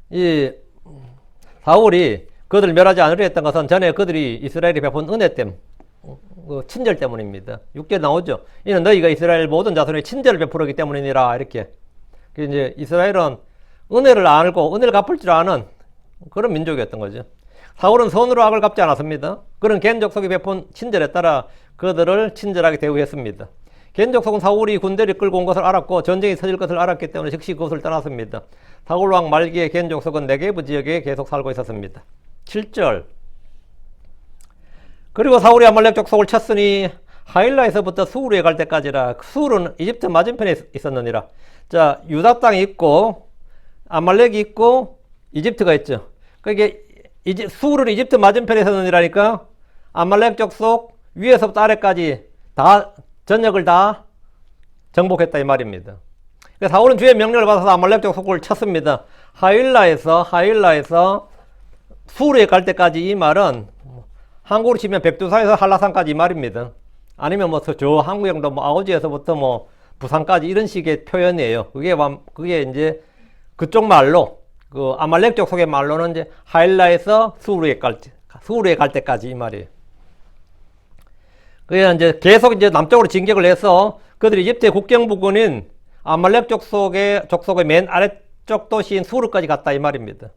이 사울이 그들을 멸하지 않으려 했던 것은 전에 그들이 이스라엘이 베푼 은혜 때문, 그 친절 때문입니다. 6절 나오죠. 이는 너희가 이스라엘 모든 자손의 친절을 베풀었기 때문이니라 이렇게. 이제 이스라엘은 은혜를 알고 은혜를 갚을 줄 아는 그런 민족이었던 거죠. 사울은 선으로 악을 갚지 않았습니다. 그런 겐 족속이 베푼 친절에 따라 그들을 친절하게 대우했습니다. 겐 족속은 사울이 군대를 끌고 온 것을 알았고 전쟁이 터질 것을 알았기 때문에 즉시 그것을 떠났습니다. 사울 왕 말기에 겐 족속은 네게브 지역에 계속 살고 있었습니다. 7절. 그리고 사울이 아말렉 족속을 쳤으니 하일라에서부터 수르에 갈 때까지라. 수르는 이집트 맞은편에 있었느니라. 자, 유다 땅이 있고 아말렉이 있고 이집트가 있죠. 그러니까 수르는 이집트 맞은편에 있었느니라니까 아말렉 족속 위에서부터 아래까지 다 전역을 다 정복했다 이 말입니다. 사울은 주의 명령을 받아서 아말렉 족속을 쳤습니다. 하일라에서 수르에 갈 때까지 이 말은 한국으로 치면 백두산에서 한라산까지 이 말입니다. 아니면 뭐 저 한국형도 뭐 아오지에서부터 뭐 부산까지 이런 식의 표현이에요. 그게 이제 그쪽 말로 그 아말렉 족속의 말로는 이제 하일라에서 수르에 갈 때까지 이 말이에요. 그게 이제 계속 이제 남쪽으로 진격을 해서 그들이 이집트의 국경 부근인 아말렉 족속의 맨 아래쪽 도시인 수르까지 갔다 이 말입니다.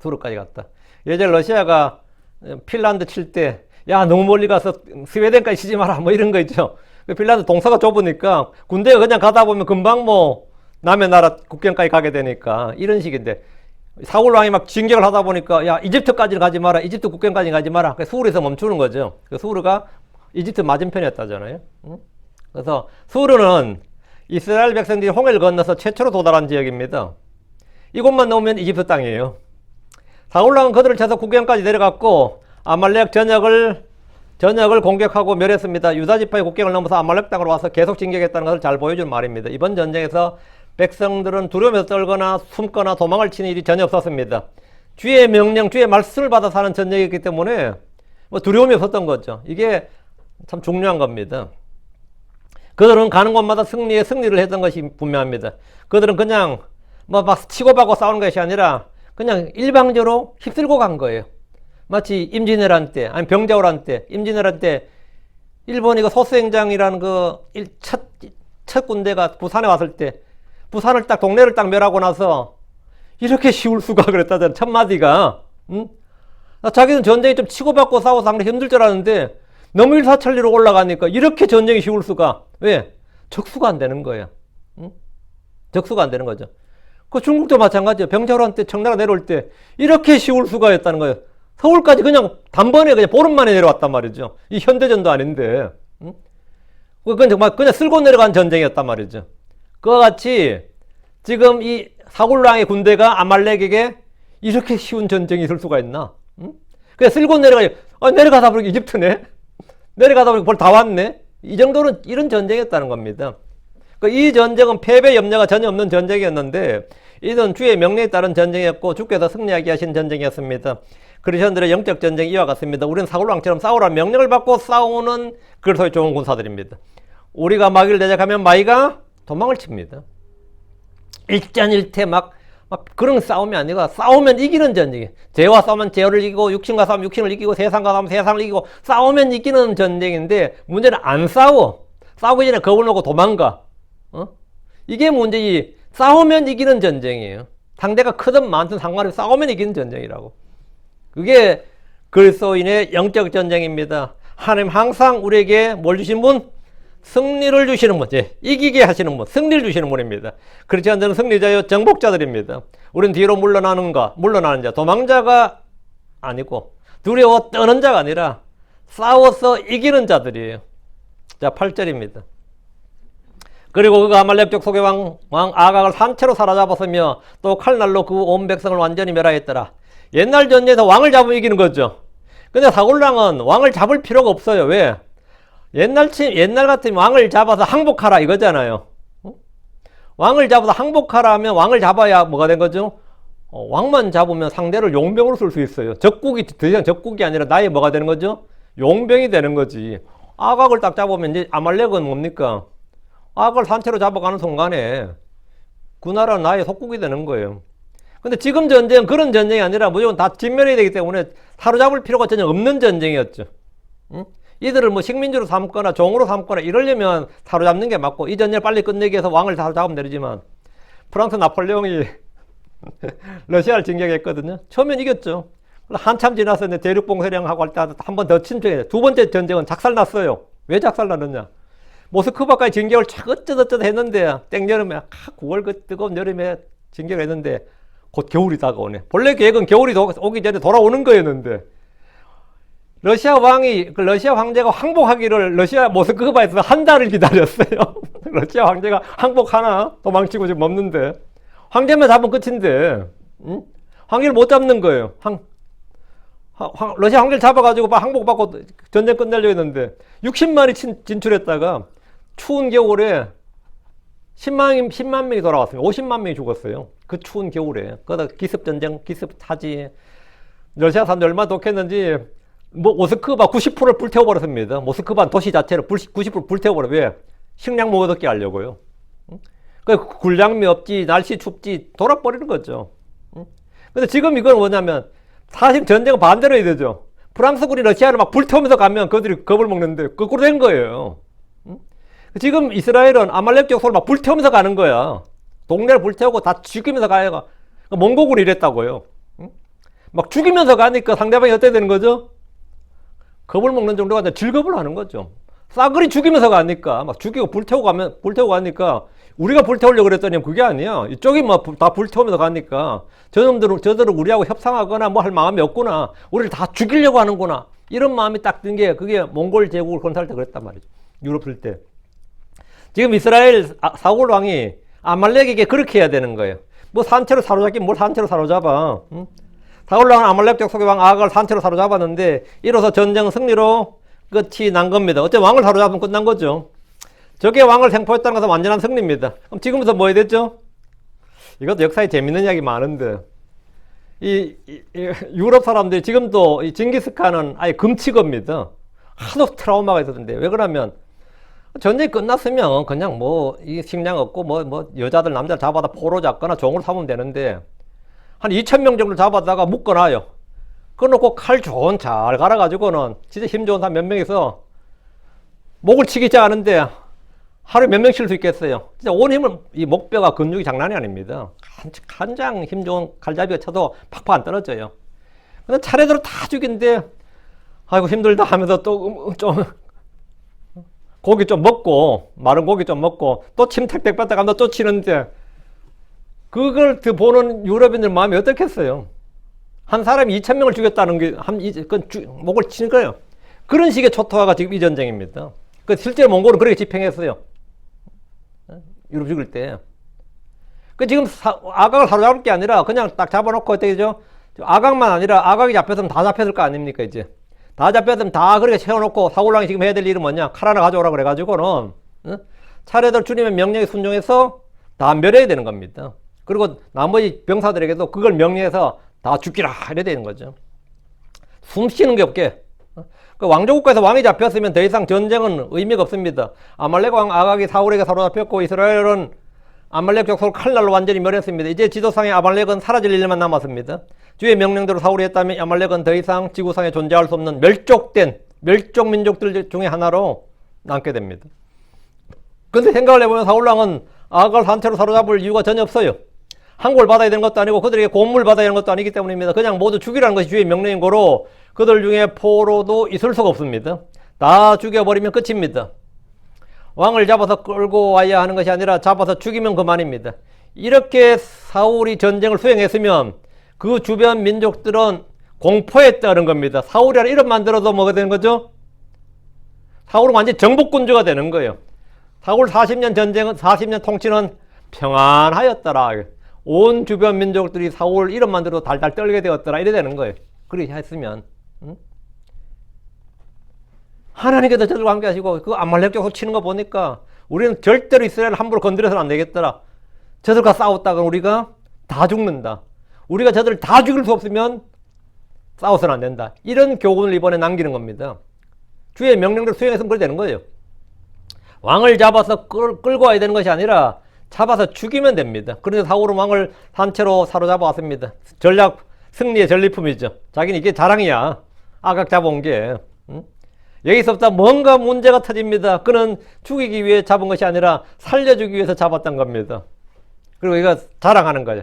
수르까지 갔다. 예전 러시아가 핀란드 칠 때 야 너무 멀리 가서 스웨덴까지 치지 마라 뭐 이런 거 있죠. 핀란드 동서가 좁으니까 군대가 그냥 가다 보면 금방 뭐 남의 나라 국경까지 가게 되니까 이런 식인데 사울 왕이 막 진격을 하다 보니까 야 이집트까지 가지 마라 이집트 국경까지 가지 마라 수르에서 멈추는 거죠. 수르가 이집트 맞은편이었다잖아요. 그래서 수르는 이스라엘 백성들이 홍해를 건너서 최초로 도달한 지역입니다. 이곳만 넘으면 이집트 땅이에요. 사울 왕은 그들을 쳐서 국경까지 내려갔고 아말렉 전역을 전역을 공격하고 멸했습니다. 유다 지파의 국경을 넘어서 아말렉 땅으로 와서 계속 진격했다는 것을 잘 보여주는 말입니다. 이번 전쟁에서 백성들은 두려움에서 떨거나 숨거나 도망을 치는 일이 전혀 없었습니다. 주의 명령, 주의 말씀을 받아 사는 전쟁이기 때문에 뭐 두려움이 없었던 거죠. 이게 참 중요한 겁니다. 그들은 가는 곳마다 승리를 했던 것이 분명합니다. 그들은 그냥 뭐 막 치고받고 싸우는 것이 아니라 그냥 일방적으로 휩쓸고 간 거예요. 마치 임진왜란 때, 아니 병자호란 때, 임진왜란 때 일본이 그 소수행장이라는 그 첫 군대가 부산에 왔을 때 부산을 딱 동네를 딱 멸하고 나서 이렇게 쉬울 수가 그랬다잖아. 첫마디가. 응? 자기는 전쟁이 좀 치고받고 싸워서 상당히 힘들 줄 알았는데 너무 일사천리로 올라가니까 이렇게 전쟁이 쉬울 수가. 왜? 적수가 안 되는 거예요. 응? 적수가 안 되는 거죠. 그 중국도 마찬가지예요. 병자호란 때 청나라 내려올 때 이렇게 쉬울 수가 있다는 거예요. 서울까지 그냥 단번에 그냥 보름 만에 내려왔단 말이죠. 이 현대전도 아닌데. 응? 그건 정말 그냥 쓸고 내려간 전쟁이었단 말이죠. 그와 같이 지금 이 사울왕의 군대가 아말렉에게 이렇게 쉬운 전쟁이 있을 수가 있나? 응? 그냥 쓸고 내려가다 보니까 이집트네? 내려가다 보니까 벌 다 왔네? 이 정도는 이런 전쟁이었다는 겁니다. 이 전쟁은 패배 염려가 전혀 없는 전쟁이었는데 이는 주의 명령에 따른 전쟁이었고 주께서 승리하게 하신 전쟁이었습니다. 그리스도인들의 영적 전쟁이 이와 같습니다. 우리는 사울왕처럼 싸우라 명령을 받고 싸우는 그걸 소위 좋은 군사들입니다. 우리가 마귀를 대적하면 마귀가 도망을 칩니다. 일전일퇴 막 그런 싸움이 아니라 싸우면 이기는 전쟁이에요. 죄와 싸우면 죄를 이기고 육신과 싸우면 육신을 이기고 세상과 싸우면 세상을 이기고 싸우면 이기는 전쟁인데 문제는 안 싸워. 싸우기 전에 겁을 먹고 도망가. 이게 문제지. 싸우면 이기는 전쟁이에요. 상대가 크든 많든 상관없이 싸우면 이기는 전쟁이라고. 그게 그리스도인의 영적 전쟁입니다. 하나님 항상 우리에게 뭘 주신 분? 승리를 주시는 분, 이기게 하시는 분, 승리를 주시는 분입니다. 그리스도인들은 승리자요 정복자들입니다. 우리는 뒤로 물러나는 자, 도망자가 아니고 두려워 떠는 자가 아니라 싸워서 이기는 자들이에요. 자, 8절입니다. 그리고 그가 아말렉 속의 왕 아각을 산채로 사로잡았으며 또 칼날로 그 온 백성을 완전히 멸하였더라. 옛날 전쟁에서 왕을 잡으면 이기는 거죠. 근데 사울왕은 왕을 잡을 필요가 없어요. 왜? 옛날 같으면 왕을 잡아서 항복하라 이거잖아요. 왕을 잡아서 항복하라 하면 왕을 잡아야 뭐가 된 거죠? 왕만 잡으면 상대를 용병으로 쓸 수 있어요. 적국이 더 이상 적국이 아니라 나의 뭐가 되는 거죠? 용병이 되는 거지. 아각을 딱 잡으면 이제 아말렉은 뭡니까? 아각을 산채로 잡아가는 순간에 그 나라는 나의 속국이 되는 거예요. 근데 지금 전쟁은 그런 전쟁이 아니라 무조건 다 진멸해야 되기 때문에 사로잡을 필요가 전혀 없는 전쟁이었죠. 응? 이들을 뭐 식민지로 삼거나 종으로 삼거나 이러려면 사로잡는 게 맞고 이 전쟁을 빨리 끝내기 위해서 왕을 사로잡으면 되지만 프랑스 나폴레옹이 러시아를 진격했거든요. 처음엔 이겼죠. 한참 지나서 대륙봉쇄령하고 할 때 한 번 더 침투해. 두 번째 전쟁은 작살났어요. 왜 작살났느냐? 모스크바까지 진격을 어쩌저쩌 했는데 땡여름에 9월 그 뜨거운 여름에 진격을 했는데 곧 겨울이 다가오네. 본래 계획은 겨울이 오기 전에 돌아오는 거였는데 러시아 황제가 항복하기를 러시아 모스크바에서 한 달을 기다렸어요. 러시아 황제가 항복하나? 도망치고 지금 없는데 황제만 잡으면 끝인데 응? 황제를 못 잡는 거예요. 러시아 황제를 잡아가지고 항복받고 전쟁 끝내려고 했는데 60만이 진출했다가 추운 겨울에 10만 명이 돌아왔습니다. 50만 명이 죽었어요. 그 추운 겨울에. 그러다 기습전쟁, 기습타지. 러시아 사람들이 얼마나 독했는지 모스크바 90%를 불태워버렸습니다. 모스크바 도시 자체를 90% 불태워버려. 왜? 식량 못 얻게 하려고요. 군량미 없지, 날씨 춥지, 돌아버리는 거죠. 근데 지금 이건 뭐냐면 사실 전쟁은 반대로 해야 되죠. 프랑스군이 러시아를 막 불태우면서 가면 그들이 겁을 먹는데 거꾸로 된 거예요. 지금 이스라엘은 아말렉 족속을 막 불태우면서 가는 거야. 동네를 불태우고 다 죽이면서 가요. 몽고군이 이랬다고요. 막 죽이면서 가니까 상대방이 어떻게 되는 거죠? 겁을 먹는 정도가 아니라 즐겁을 하는 거죠. 싸그리 죽이면서 가니까 막 죽이고 불태우고 가니까 우리가 불태우려고 그랬더니 그게 아니야. 이쪽이 뭐 다 불태우면서 가니까 저들은 우리하고 협상하거나 뭐 할 마음이 없구나. 우리를 다 죽이려고 하는구나. 이런 마음이 딱 든 게 그게 몽골 제국을 건설할 때 그랬단 말이죠. 유럽 쓸 때. 지금 이스라엘 사울 왕이 아말렉에게 그렇게 해야 되는 거예요. 뭐 산채로 사로잡긴 뭘 산채로 사로잡아. 응? 사울 왕은 아말렉 족속의 왕 아각을 산채로 사로잡았는데 이로써 전쟁 승리로 끝이 난 겁니다. 어째 왕을 사로잡으면 끝난 거죠. 적의 왕을 생포했다는 것은 완전한 승리입니다. 그럼 지금부터 뭐 해야 됐죠? 이것도 역사에 재밌는 이야기 많은데, 유럽 사람들이 지금도 이 징기스칸은 아예 금치겁니다. 하도 트라우마가 있었는데, 왜 그러면 전쟁이 끝났으면 그냥 뭐 이 식량 없고 뭐 여자들 남자를 잡아다 포로 잡거나 종으로 삼으면 되는데, 한 2,000명 정도 잡아다가 묶어놔요. 그래놓고 칼 좋은 잘 갈아가지고는 진짜 힘 좋은 사람 몇 명이서 목을 치기 짜는데 하루에 몇 명 칠 수 있겠어요? 진짜 온 힘을, 이 목뼈가 근육이 장난이 아닙니다. 한장 힘 좋은 칼잡이가 쳐도 팍팍 안 떨어져요. 근데 차례대로 다 죽인데, 아이고 힘들다 하면서 또 좀 고기 좀 먹고, 마른 고기 좀 먹고, 또 침택백 뺐다 가면 또 치는데, 그걸 보는 유럽인들 마음이 어떻겠어요? 한 사람이 2,000명을 죽였다는 게, 목을 치는 거예요. 그런 식의 초토화가 지금 이 전쟁입니다. 실제로 몽골은 그렇게 집행했어요. 유럽 죽일 때. 지금 아각을 사로잡을 게 아니라 그냥 딱 잡아놓고 어떻게 되죠? 아각만 아니라 아각이 잡혔으면 다 잡혔을 거 아닙니까, 이제. 다 잡혔으면 다 그렇게 채워놓고 사울왕이 지금 해야 될 일은 뭐냐? 칼 하나 가져오라 그래가지고는, 차례대로 주님의 명령에 순종해서 다 멸해야 되는 겁니다. 그리고 나머지 병사들에게도 그걸 명령해서 다 죽기라 이래야 되는 거죠. 숨 쉬는 게 없게. 왕조국가에서 왕이 잡혔으면 더 이상 전쟁은 의미가 없습니다. 아말렉 왕 아각이 사울에게 사로잡혔고 이스라엘은 아말렉 족속을 칼날로 완전히 멸했습니다. 이제 지도상의 아말렉은 사라질 일만 남았습니다. 주의 명령대로 사울이 했다면 아말렉은 더 이상 지구상에 존재할 수 없는 멸족된 멸족 민족들 중에 하나로 남게 됩니다. 근데 생각을 해보면 사울왕은 아각을 단체로 사로잡을 이유가 전혀 없어요. 항고를 받아야 되는 것도 아니고 그들에게 고문을 받아야 되는 것도 아니기 때문입니다. 그냥 모두 죽이라는 것이 주의 명령인 거로 그들 중에 포로도 있을 수가 없습니다. 다 죽여버리면 끝입니다. 왕을 잡아서 끌고 와야 하는 것이 아니라 잡아서 죽이면 그만입니다. 이렇게 사울이 전쟁을 수행했으면 그 주변 민족들은 공포에 따른 겁니다. 사울이라는 이름 만들어도 뭐가 되는 거죠? 사울은 완전 정복군주가 되는 거예요. 사울 40년 전쟁은 40년 통치는 평안하였더라. 온 주변 민족들이 사울 이름만 들어도 달달 떨게 되었더라. 이래 되는 거예요. 그렇게 했으면. 하나님께서 저들과 함께 하시고 그 아말렉 족속 치는 거 보니까 우리는 절대로 이스라엘 함부로 건드려서는 안 되겠더라. 저들과 싸웠다가 우리가 다 죽는다. 우리가 저들을 다 죽일 수 없으면 싸워서는 안 된다. 이런 교훈을 이번에 남기는 겁니다. 주의 명령대로 수행했으면 그렇게 되는 거예요. 왕을 잡아서 끌고 와야 되는 것이 아니라 잡아서 죽이면 됩니다. 그런데 사울은 왕을 단체로 사로잡아 왔습니다. 전략 승리의 전리품이죠. 자기는 이게 자랑이야. 아각 잡아온 게. 여기서부터 뭔가 문제가 터집니다. 그는 죽이기 위해 잡은 것이 아니라 살려주기 위해서 잡았던 겁니다. 그리고 이거 자랑하는 거예요.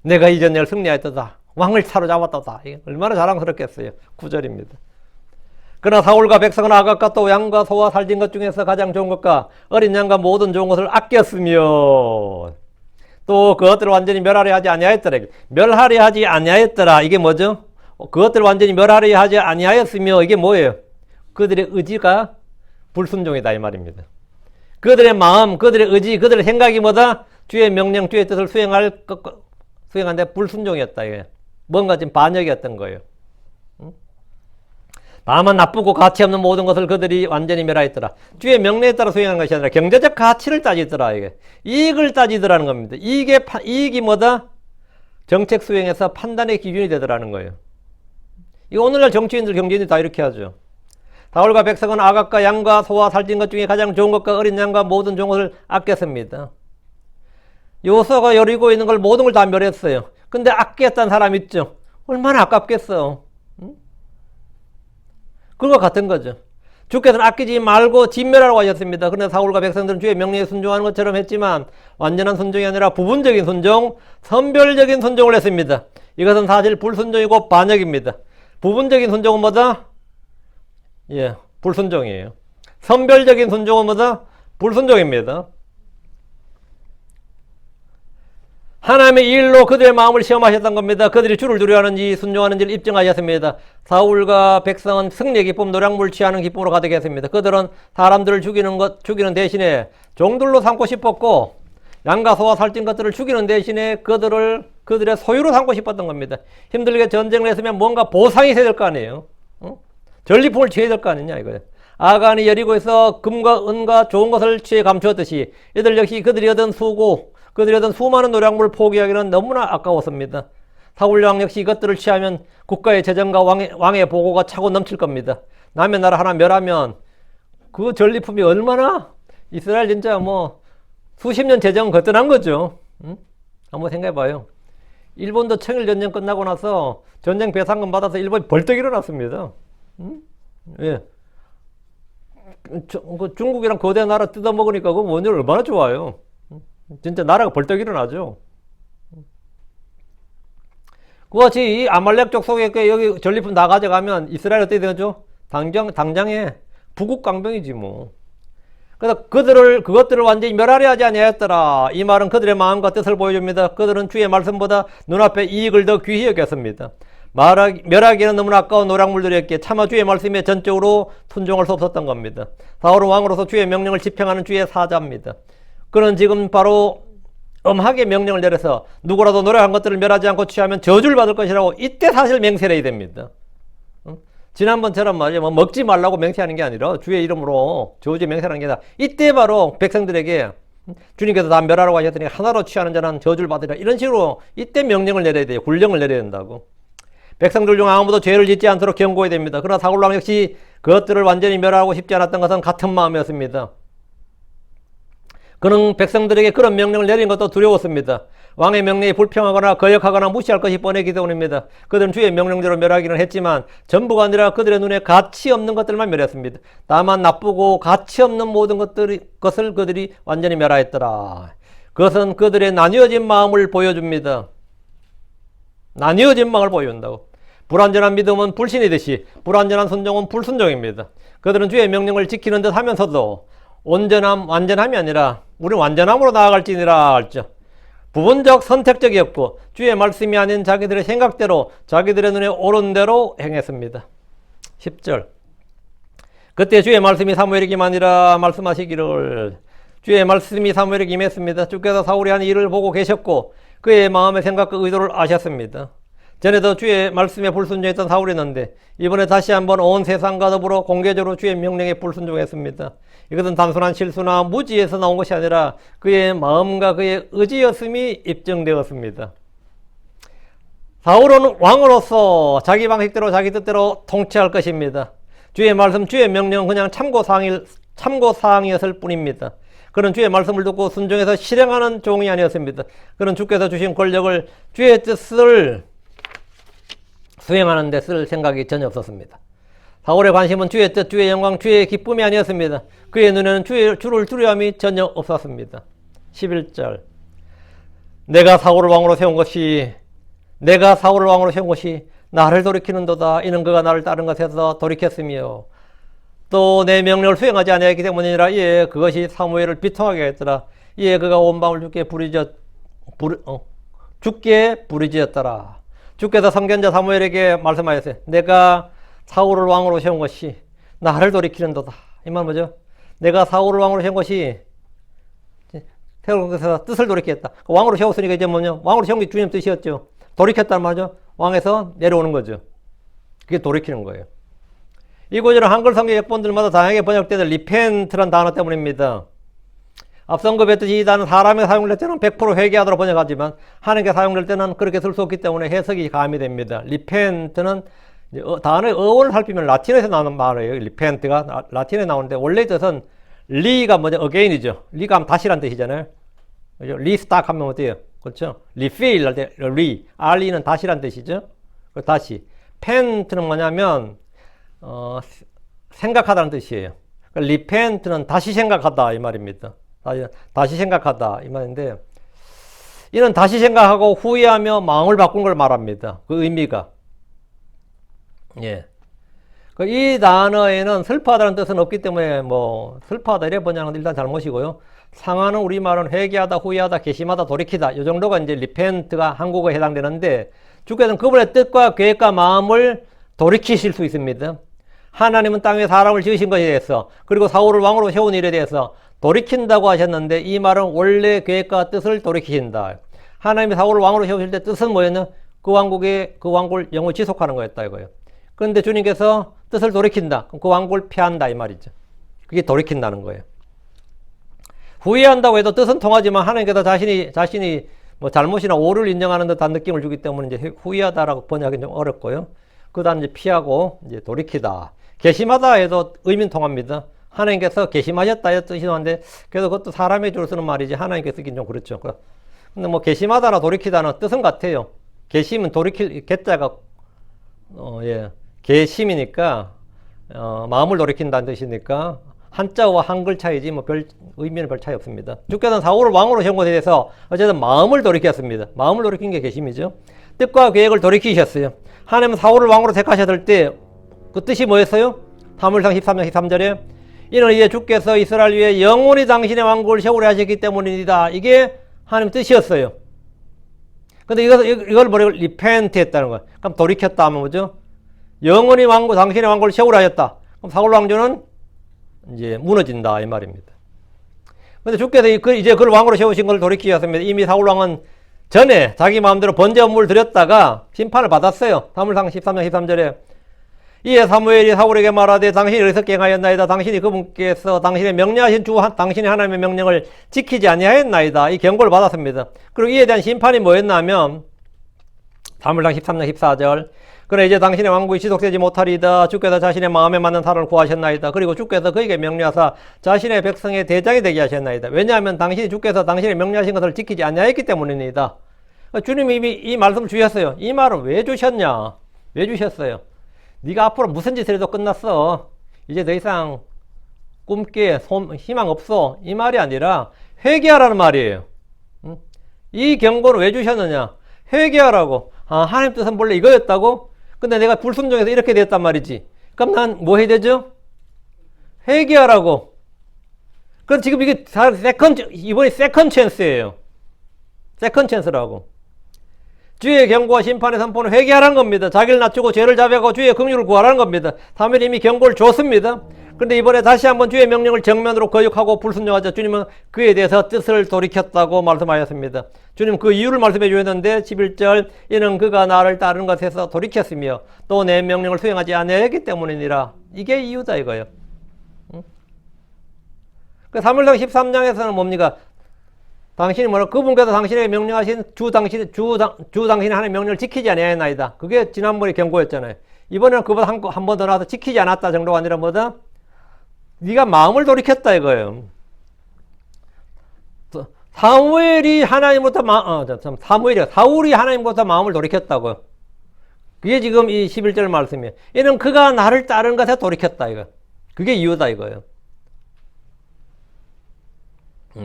내가 이 전쟁을 승리하였다. 왕을 사로잡았다. 이게 얼마나 자랑스럽겠어요. 9절입니다. 그러나 사울과 백성은 아각과 또 양과 소와 살진 것 중에서 가장 좋은 것과 어린 양과 모든 좋은 것을 아꼈으며 또 그것들을 완전히 멸하려 하지 아니하였더라. 멸하려 하지 아니하였더라. 이게 뭐죠? 그것들을 완전히 멸하려 하지 아니하였으며 이게 뭐예요? 그들의 의지가 불순종이다 이 말입니다. 그들의 마음, 그들의 의지, 그들의 생각이 뭐다? 주의 명령, 주의 뜻을 수행하는데 불순종이었다. 이게. 뭔가 지금 반역이었던 거예요. 다만 나쁘고 가치 없는 모든 것을 그들이 완전히 멸하였더라. 주의 명령에 따라 수행한 것이 아니라 경제적 가치를 따지더라. 이게. 이익을 따지더라는 겁니다. 이익이 뭐다? 정책 수행에서 판단의 기준이 되더라는 거예요. 이거 오늘날 정치인들, 경제인들 다 이렇게 하죠. 사울과 백성은 아각과 양과 소와 살찐 것 중에 가장 좋은 것과 어린 양과 모든 좋은 것을 아꼈습니다. 요소가 여리고 있는 걸 모든 걸 다 멸했어요. 근데 아꼈다는 사람 있죠. 얼마나 아깝겠어. 그거 같은 거죠. 주께서는 아끼지 말고 진멸하라고 하셨습니다. 그런데 사울과 백성들은 주의 명령에 순종하는 것처럼 했지만 완전한 순종이 아니라 부분적인 순종, 선별적인 순종을 했습니다. 이것은 사실 불순종이고 반역입니다. 부분적인 순종은 뭐다? 예, 불순종이에요. 선별적인 순종은 뭐다? 불순종입니다. 하나님의 일로 그들의 마음을 시험하셨던 겁니다. 그들이 주를 두려워하는지 순종하는지를 입증하셨습니다. 사울과 백성은 승리의 기쁨, 노량물 취하는 기쁨으로 가득했습니다. 그들은 사람들을 죽이는 대신에 종들로 삼고 싶었고 양과 소와 살찐 것들을 죽이는 대신에 그들의 소유로 삼고 싶었던 겁니다. 힘들게 전쟁을 했으면 뭔가 보상이 있어야 될 거 아니에요. 전리품을 취해야 될 거 아니냐 이거예요. 아간이 여리고에서 금과 은과 좋은 것을 취해 감추었듯이 이들 역시 그들이 얻은 수고, 그들이 얻은 수많은 노량물을 포기하기는 너무나 아까웠습니다. 사울왕 역시 이것들을 취하면 국가의 재정과 왕의 보고가 차고 넘칠 겁니다. 남의 나라 하나 멸하면 그 전리품이 얼마나 이스라엘 진짜 뭐 수십 년 재정 거뜬한 거죠. 응? 한번 생각해봐요. 일본도 청일전쟁 끝나고 나서 전쟁 배상금 받아서 일본이 벌떡 일어났습니다. 응? 예. 중국이랑 거대 나라 뜯어먹으니까 그 원전 얼마나 좋아요. 진짜 나라가 벌떡 일어나죠. 그같이 이 아말렉족 속에 여기 전리품 다 가져가면 이스라엘 어떻게 되죠? 당장에 부국강병이지 뭐. 그래서 그것들을 완전히 멸하려 하지 아니하였더라. 이 말은 그들의 마음과 뜻을 보여줍니다. 그들은 주의 말씀보다 눈앞에 이익을 더 귀히 여겼습니다. 멸하기에는 너무나 아까운 노략물들이었기에 차마 주의 말씀에 전적으로 순종할 수 없었던 겁니다. 사울은 왕으로서 주의 명령을 집행하는 주의 사자입니다. 그는 지금 바로 엄하게 명령을 내려서 누구라도 노력한 것들을 멸하지 않고 취하면 저주를 받을 것이라고 이때 사실 맹세를 해야 됩니다. 지난번처럼 말이야 뭐 먹지 말라고 맹세하는 게 아니라 주의 이름으로 저주 맹세하는 게 아니라 이때 바로 백성들에게 주님께서 다 멸하라고 하셨더니 하나로 취하는 자는 저주를 받으리라 이런 식으로 이때 명령을 내려야 돼요. 군령을 내려야 된다고. 백성들 중 아무도 죄를 짓지 않도록 경고해야 됩니다. 그러나 사울왕 역시 그것들을 완전히 멸하고 싶지 않았던 것은 같은 마음이었습니다. 그는 백성들에게 그런 명령을 내린 것도 두려웠습니다. 왕의 명령이 불평하거나 거역하거나 무시할 것이 뻔했기 때문입니다. 그들은 주의 명령대로 멸하기는 했지만 전부가 아니라 그들의 눈에 가치 없는 것들만 멸했습니다. 다만 나쁘고 가치 없는 모든 것을 그들이 완전히 멸하였더라. 그것은 그들의 나뉘어진 마음을 보여줍니다. 나뉘어진 마음을 보여준다고. 불완전한 믿음은 불신이듯이 불완전한 순종은 불순종입니다. 그들은 주의 명령을 지키는 듯 하면서도 완전함이 아니라 우리는 완전함으로 나아갈지니라 할죠. 부분적 선택적이었고 주의 말씀이 아닌 자기들의 생각대로 자기들의 눈에 오른 대로 행했습니다. 10절 그때 주의 말씀이 사무엘에게 아니라 말씀하시기를 주의 말씀이 사무엘에게 임했습니다. 주께서 사울이 한 일을 보고 계셨고 그의 마음의 생각과 의도를 아셨습니다. 전에도 주의 말씀에 불순종했던 사울이었는데 이번에 다시 한번 온 세상과 더불어 공개적으로 주의 명령에 불순종했습니다. 이것은 단순한 실수나 무지에서 나온 것이 아니라 그의 마음과 그의 의지였음이 입증되었습니다. 사울은 왕으로서 자기 방식대로 자기 뜻대로 통치할 것입니다. 주의 말씀, 주의 명령은 그냥 참고사항이었을 뿐입니다. 그는 주의 말씀을 듣고 순종해서 실행하는 종이 아니었습니다. 그는 주께서 주신 권력을 주의 뜻을 수행하는 데 쓸 생각이 전혀 없었습니다. 사울의 관심은 주의 뜻, 주의 영광, 주의 기쁨이 아니었습니다. 그의 눈에는 주를 두려움이 전혀 없었습니다. 11절 내가 사울을 왕으로 세운 것이 나를 돌이키는도다. 이는 그가 나를 따른 것에서 돌이켰으며 또 내 명령을 수행하지 아니하였기 때문이라. 이에 그것이 사무엘을 비통하게 했더라. 이에 그가 온 밤을 주께 부르짖었더라. 주께서 선견자 사무엘에게 말씀하였어요. 내가 사울을 왕으로 세운 것이 나를 돌이키는도다. 이 말 뭐죠? 내가 사울을 왕으로 세운 것이 세운 것에서 뜻을 돌이켰다. 왕으로 세웠으니까 이제 뭐냐? 왕으로 세운 게 주님 뜻이었죠. 돌이켰단 말이죠. 왕에서 내려오는 거죠. 그게 돌이키는 거예요. 이 구절은 한글 성경 역본들마다 다양하게 번역되는 리펜트란 단어 때문입니다. 앞선 그 뵀듯이 이 단어는 사람이 사용될 때는 100% 회개하도록 번역하지만 하나님께 사용될 때는 그렇게 쓸 수 없기 때문에 해석이 가미됩니다. 리펜트는 단어의 어원을 살피면 라틴어에서 나오는 말이에요. 리펜트가 라틴어에 나오는데 원래 뜻은 리가 뭐죠? again이죠. 리가 하면 다시란 뜻이잖아요. 그죠? 리스타크 하면 어때요? 그렇죠? 리필 할 때 리, 알리는 다시란 뜻이죠. 다시. 펜트는 뭐냐면 생각하다는 뜻이에요. 리펜트는 다시 생각하다 이 말입니다. 다시 생각하다 이 말인데 이는 다시 생각하고 후회하며 마음을 바꾼 걸 말합니다. 그 의미가. 예. 이 단어에는 슬퍼하다는 뜻은 없기 때문에 뭐 슬퍼하다 이래 번역하는 건 일단 잘못이고요. 상하는 우리말은 회개하다, 후회하다, 개심하다, 돌이키다 이 정도가 이제 리펜트가 한국어에 해당되는데 주께서는 그분의 뜻과 계획과 마음을 돌이키실 수 있습니다. 하나님은 땅에 사람을 지으신 것에 대해서 그리고 사울을 왕으로 세운 일에 대해서 돌이킨다고 하셨는데 이 말은 원래 계획과 뜻을 돌이키신다. 하나님이 사울을 왕으로 세우실 때 뜻은 뭐였냐? 그 왕국을 영원히 지속하는 거였다 이거예요. 그런데 주님께서 뜻을 돌이킨다. 그럼 그 왕국을 피한다 이 말이죠. 그게 돌이킨다는 거예요. 후회한다고 해도 뜻은 통하지만 하나님께서 자신이 뭐 잘못이나 오류를 인정하는 듯한 느낌을 주기 때문에 이제 후회하다라고 번역하기 좀 어렵고요. 그 다음 이제 피하고 이제 돌이키다. 괘씸하다 해도 의미는 통합니다. 하나님께서 괘씸하셨다 의 뜻이 나는데 그래도 그것도 사람의 주로 쓰는 말이지 하나님께서 쓰긴 좀 그렇죠. 근데 뭐 괘씸하다나 돌이키다는 뜻은 같아요. 괘씸은 돌이킬 개자가 괘씸이니까 마음을 돌이킨다는 뜻이니까 한자와 한글 차이지 뭐 별 의미는 별 차이 없습니다. 주께서는 사울을 왕으로 세운 것에 대해서 어쨌든 마음을 돌이켰습니다. 마음을 돌이킨 게 괘씸이죠. 뜻과 계획을 돌이키셨어요. 하나님은 사울을 왕으로 택하셨을 때 그 뜻이 뭐였어요? 사무엘상 13장 13절에 이는 이제 주께서 이스라엘 위에 영원히 당신의 왕국을 세우려 하셨기 때문입니다. 이게 하나님 뜻이었어요. 근데 이걸 뭐라고 리펜트 했다는 거예요. 그럼 돌이켰다 하면 뭐죠? 영원히 당신의 왕국을 세우려 하셨다. 그럼 사울 왕조는 이제 무너진다 이 말입니다. 근데 주께서 이제 그를 왕으로 세우신 걸 돌이키기 위해서입니다. 이미 사울 왕은 전에 자기 마음대로 번제 업무를 드렸다가 심판을 받았어요. 사무엘상 13장 13절에 이에 사무엘이 사울에게 말하되 당신이 어리석게 행하였나이다. 당신이 그분께서 당신의 명령하신 당신의 하나님의 명령을 지키지 아니하였나이다. 이 경고를 받았습니다. 그리고 이에 대한 심판이 뭐였나 하면 사무엘상 13장 14절 그래 이제 당신의 왕국이 지속되지 못하리이다. 주께서 자신의 마음에 맞는 사람을 구하셨나이다. 그리고 주께서 그에게 명령하사 자신의 백성의 대장이 되게 하셨나이다. 왜냐하면 주께서 당신의 명령하신 것을 지키지 아니하였기 때문입니다. 주님이 이미 이 말씀을 주셨어요. 이 말은 왜 주셨냐? 왜 주셨어요? 네가 앞으로 무슨 짓을 해도 끝났어. 이제 더 이상 꿈깨 희망 없어. 이 말이 아니라 회개하라는 말이에요. 이 경고를 왜 주셨느냐? 회개하라고. 하나님 뜻은 원래 이거였다고? 근데 내가 불순종해서 이렇게 됐단 말이지. 그럼 난 뭐 해야 되죠? 회개하라고. 그럼 지금 이게 이번에 세컨 찬스예요. 세컨 찬스라고. 주의 경고와 심판의 선포는 회개하라는 겁니다. 자기를 낮추고 죄를 자백하고 주의 긍휼을 구하라는 겁니다. 사무엘이 이미 경고를 줬습니다. 그런데 이번에 다시 한번 주의 명령을 정면으로 거역하고 불순종하자 주님은 그에 대해서 뜻을 돌이켰다고 말씀하셨습니다. 주님 그 이유를 말씀해 주셨는데 11절 이는 그가 나를 따르는 것에서 돌이켰으며 또 내 명령을 수행하지 아니하였기 때문이니라. 이게 이유다 이거예요. 사무엘상 13장에서는 뭡니까? 당신이 그분께서 당신의 명령하신 당신의 하나님의 명령을 지키지 아니하였나이다. 그게 지난번에 경고였잖아요. 이번에는 그보다 한 번 더 나와서 지키지 않았다 정도가 아니라 뭐다? 네가 마음을 돌이켰다 이거예요. 사울이 하나님부터 마음을 돌이켰다고요. 그게 지금 이 11절 말씀이에요. 이는 그가 나를 따른 것에 돌이켰다 이거. 그게 이유다 이거예요.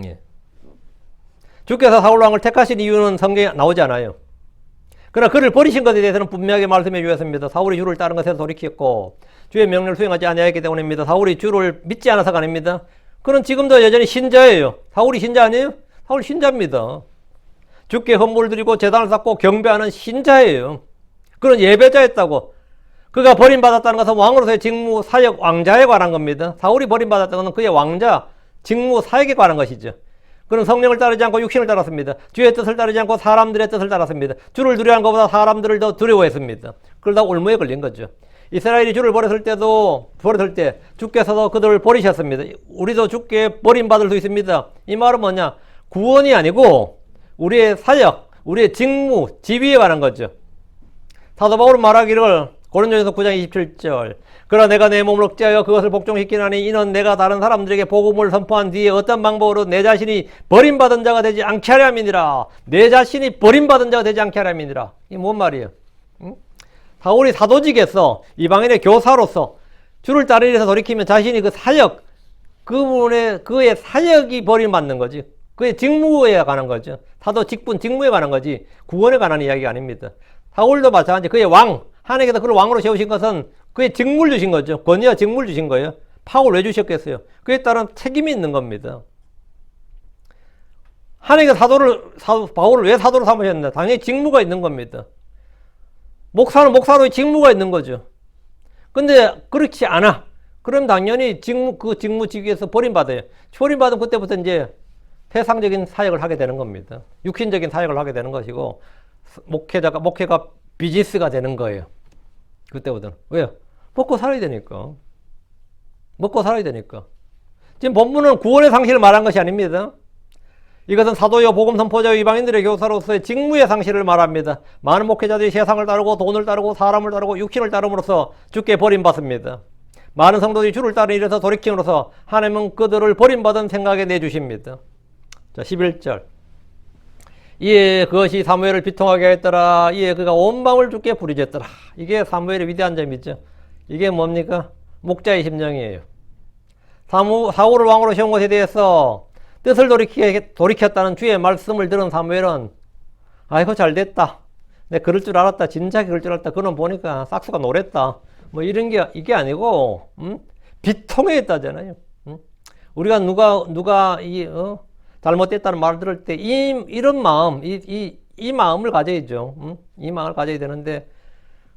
예. 주께서 사울 왕을 택하신 이유는 성경에 나오지 않아요. 그러나 그를 버리신 것에 대해서는 분명하게 말씀해 주셨습니다. 사울이 주를 따른 것에서 돌이켰고 주의 명령을 수행하지 아니하였기 때문입니다. 사울이 주를 믿지 않아서가 아닙니다. 그는 지금도 여전히 신자예요. 사울이 신자 아니에요? 사울 신자입니다. 주께 헌물을 드리고 제단을 쌓고 경배하는 신자예요. 그는 예배자였다고. 그가 버림받았다는 것은 왕으로서의 직무, 사역, 왕자에 관한 겁니다. 사울이 버림받았다는 것은 그의 왕자, 직무, 사역에 관한 것이죠. 그는 성령을 따르지 않고 육신을 따랐습니다. 주의 뜻을 따르지 않고 사람들의 뜻을 따랐습니다. 주를 두려워한 것보다 사람들을 더 두려워했습니다. 그러다 올무에 걸린 거죠. 이스라엘이 주를 버렸을 때 주께서도 그들을 버리셨습니다. 우리도 주께 버림받을 수 있습니다. 이 말은 뭐냐? 구원이 아니고 우리의 사역, 우리의 직무, 지위에 관한 거죠. 사도 바울은 말하기를 고린도전서 9장 27절 그러나 내가 내 몸을 억제하여 그것을 복종시키나니 이는 내가 다른 사람들에게 복음을 선포한 뒤에 어떤 방법으로 내 자신이 버림받은 자가 되지 않게 하려 함이니라. 내 자신이 버림받은 자가 되지 않게 하려 함이니라. 이게 뭔 말이에요? 응? 사울이 사도직에서 이방인의 교사로서 주를 따르기 위해서 돌이키면 자신이 그 사역, 그의 사역이 버림받는 거지. 그의 직무에 관한 거죠. 사도 직분, 직무에 관한 거지 구원에 관한 이야기가 아닙니다. 사울도 마찬가지 그의 왕, 하나님께서 그를 왕으로 세우신 것은 그의 직무를 주신 거죠. 권위와 직무를 주신 거예요. 파워를 왜 주셨겠어요? 그에 따른 책임이 있는 겁니다. 하나님께서 바울을 왜 사도로 삼으셨나? 당연히 직무가 있는 겁니다. 목사는 목사로의 직무가 있는 거죠. 근데 그렇지 않아. 그럼 당연히 그 직무 직위에서 버림받아요. 버림받으면 그때부터 이제 세상적인 사역을 하게 되는 겁니다. 육신적인 사역을 하게 되는 것이고 목회가 비즈니스가 되는 거예요. 그때부터는. 왜요? 먹고 살아야 되니까. 먹고 살아야 되니까. 지금 본문은 구원의 상실을 말한 것이 아닙니다. 이것은 사도요 복음 선포자요 이방인들의 교사로서의 직무의 상실을 말합니다. 많은 목회자들이 세상을 따르고 돈을 따르고 사람을 따르고 육신을 따름으로써 주께 버림받습니다. 많은 성도들이 주를 따르는 일에서 돌이킴으로써 하나님은 그들을 버림받은 생각에 내주십니다. 자, 11절. 이에 그것이 사무엘을 비통하게 했더라. 이에 그가 온 마음을 주께 부르짖었더라. 이게 사무엘의 위대한 점이죠. 이게 뭡니까? 목자의 심정이에요. 사울을 왕으로 세운 것에 대해서 뜻을 돌이켰다는 주의 말씀을 들은 사무엘은 아이고 잘됐다. 내가 그럴 줄 알았다. 진작에 그럴 줄 알았다. 그는 보니까 싹수가 노랬다. 뭐 이런 게 이게 아니고 비통해했다잖아요. 우리가 누가 잘못됐다는 말을 들을 때 이런 마음 이 마음을 가져야죠. 이 마음을 가져야 되는데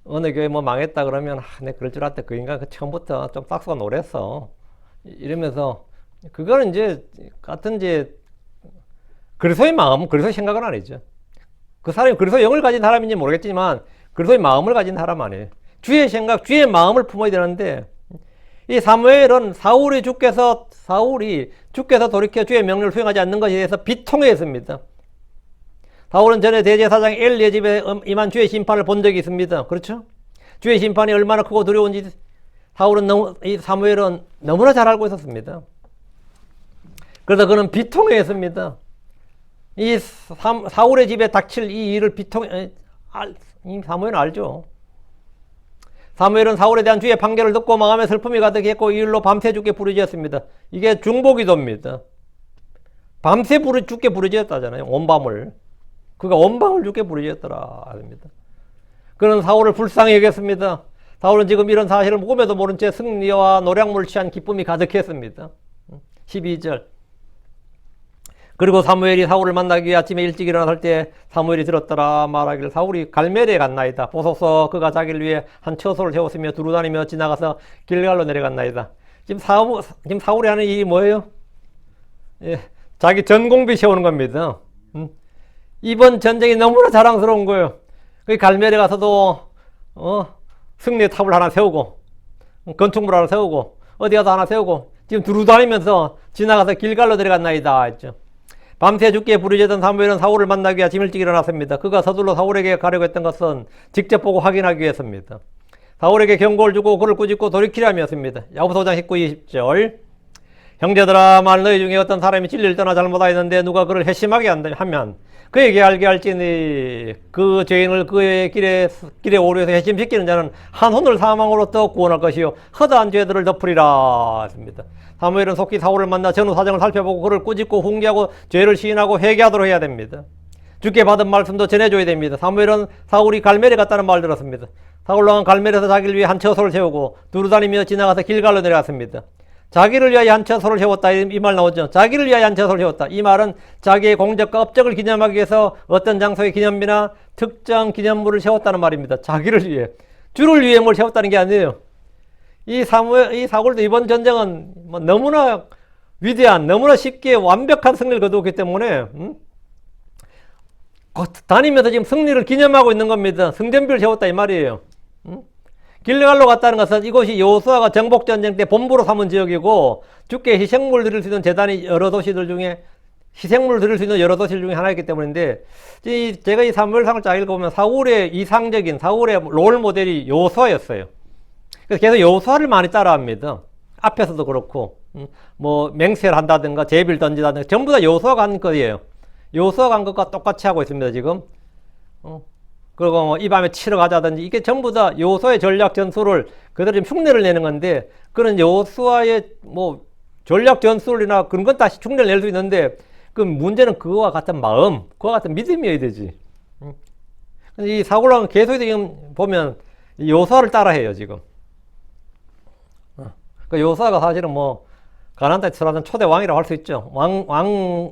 어느 교회 뭐 망했다 그러면 내가 그럴 줄 알았다. 그 인간 처음부터 좀 싹수가 노랬어. 이러면서 그거는 이제 같은 이제 그리스도의 마음, 그리스도의 생각은 아니죠. 그 사람이 그리스도의 영을 가진 사람인지 모르겠지만 그리스도의 마음을 가진 사람 아니에요. 주의 생각, 주의 마음을 품어야 되는데 이 사무엘은 사울이 주께서 돌이켜 주의 명령을 수행하지 않는 것에 대해서 비통해했습니다. 사울은 전에 대제사장 엘리의 집에 임한 주의 심판을 본 적이 있습니다. 그렇죠? 주의 심판이 얼마나 크고 두려운지 이 사무엘은 너무나 잘 알고 있었습니다. 그래서 그는 비통해했습니다. 이 사울의 집에 닥칠 이 일을 사무엘은 알죠. 사무엘은 사울에 대한 주의 판결을 듣고 마음에 슬픔이 가득했고 이 일로 밤새 주께 부르짖었습니다. 이게 중보기도입니다. 밤새 주께 부르짖었다잖아요. 온 밤을. 그가 온 밤을 주께 부르짖었더라 합니다. 그는 사울을 불쌍히 여겼습니다. 사울은 지금 이런 사실을 꿈에도 모른 채 승리와 노량물 취한 기쁨이 가득했습니다. 12절. 그리고 사무엘이 사울을 만나기 위해 아침에 일찍 일어났을 때 사무엘이 들었더라 말하기를 사울이 갈멜리에 갔나이다. 보소서 그가 자기를 위해 한 처소를 세웠으며 두루다니며 지나가서 길갈로 내려갔나이다. 지금 사울이 하는 일이 뭐예요? 예, 자기 전공비 세우는 겁니다. 이번 전쟁이 너무나 자랑스러운 거예요. 그 갈멜리에 가서도 승리의 탑을 하나 세우고 건축물 하나 세우고 어디 가서 하나 세우고 지금 두루다니면서 지나가서 길갈로 내려갔나이다 했죠. 밤새 주께 부르짖던 사무엘은 사울을 만나기 위해 아침 일찍 일어났습니다. 그가 서둘러 사울에게 가려고 했던 것은 직접 보고 확인하기 위해서입니다. 사울에게 경고를 주고 그를 꾸짖고 돌이키려면서입니다. 야고보서 5장 19, 20절. 형제들아 만일 너희 중에 어떤 사람이 진리를 떠나 잘못하였는데 누가 그를 회심하게 하면 그에게 알게 할지니 그 죄인을 그의 길에 오류해서 회심시키는 자는 한 혼을 사망으로부터 구원할 것이요 허다한 죄들을 덮으리라 했습니다. 사무엘은 속히 사울을 만나 전후 사정을 살펴보고 그를 꾸짖고 훈계하고 죄를 시인하고 회개하도록 해야 됩니다. 주께 받은 말씀도 전해줘야 됩니다. 사무엘은 사울이 갈멜에 갔다는 말을 들었습니다. 사울 왕은 갈멜에서 자기를 위해 한 처소를 세우고 두루다니며 지나가서 길갈로 내려갔습니다. 자기를 위하여 한 처소를 세웠다 이 말 나오죠. 자기를 위하여 한 처소를 세웠다. 이 말은 자기의 공적과 업적을 기념하기 위해서 어떤 장소의 기념비나 특정 기념물을 세웠다는 말입니다. 자기를 위해. 주를 위해 뭘 세웠다는 게 아니에요. 이 사울도 이번 전쟁은 뭐 너무나 위대한, 너무나 쉽게 완벽한 승리를 거두었기 때문에 다니면서 지금 승리를 기념하고 있는 겁니다. 승전비를 세웠다 이 말이에요. 길갈로 갔다는 것은 이곳이 여호수아가 정복전쟁 때 본부로 삼은 지역이고 주께 희생물 드릴 수 있는 제단이 여러 도시들 중에 희생물 드릴 수 있는 여러 도시들 중에 하나이기 때문인데 제가 이 사무엘상을 쫙 읽어보면 사울의 이상적인 사울의 롤 모델이 여호수아였어요. 그래서 계속 여호수아를 많이 따라합니다. 앞에서도 그렇고 뭐 맹세를 한다든가 제비를 던지다든가 전부 다 여호수아가 한 거예요. 여호수아가 한 것과 똑같이 하고 있습니다 지금. 그리고 뭐 이 밤에 치러 가자든지 이게 전부 다 여호수아의 전략 전술을 그대로 지금 흉내를 내는 건데 그런 여호수아의 뭐 전략 전술이나 그런 건 다시 흉내를 낼 수 있는데 그 문제는 그거와 같은 마음, 그와 같은 믿음이어야 되지. 이 사울왕은 계속 지금 보면 여호수아를 따라해요 지금. 그 여호수아가 사실은 뭐 가나안 땅에 들어가던 초대 왕이라고 할 수 있죠.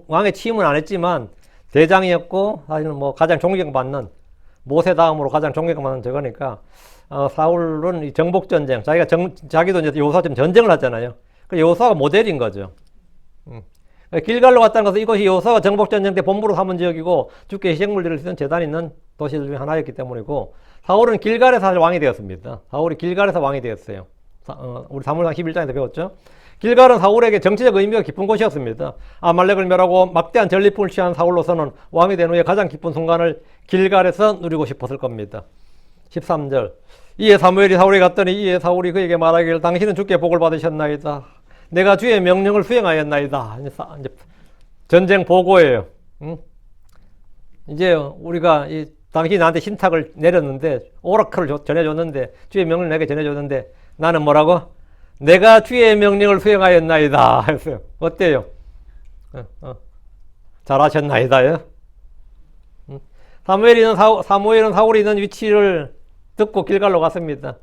왕의 취임은 안 했지만 대장이었고 사실은 뭐 가장 존경받는 모세 다음으로 가장 존경받는 저거니까 사울은 이 정복전쟁 자기도 이제 여호수아처럼 전쟁을 하잖아요. 그 여호수아가 모델인 거죠. 길갈로 갔다는 것은 이것이 여호수아가 정복전쟁 때 본부로 삼은 지역이고 주께 희생물 드릴 수 있는 제단이 있는 도시들 중에 하나였기 때문이고 사울은 길갈에서 왕이 되었습니다. 사울이 길갈에서 왕이 되었어요. 우리 사무엘상 11장에서 배웠죠. 길갈은 사울에게 정치적 의미가 깊은 곳이었습니다. 아말렉을 멸하고 막대한 전리품을 취한 사울로서는 왕이 된 후에 가장 기쁜 순간을 길갈에서 누리고 싶었을 겁니다. 13절. 이에 사무엘이 사울에게 갔더니 이에 사울이 그에게 말하기를 당신은 주께 복을 받으셨나이다. 내가 주의 명령을 수행하였나이다. 이제 전쟁 보고예요. 응? 이제 우리가 당신이 나한테 신탁을 내렸는데 오라클을 전해줬는데 주의 명령을 내게 전해줬는데 나는 뭐라고? 내가 주의 명령을 수행하였나이다 했어요. 어때요? 잘하셨나이다요? 사무엘은 사울이 있는 위치를 듣고 길갈로 갔습니다.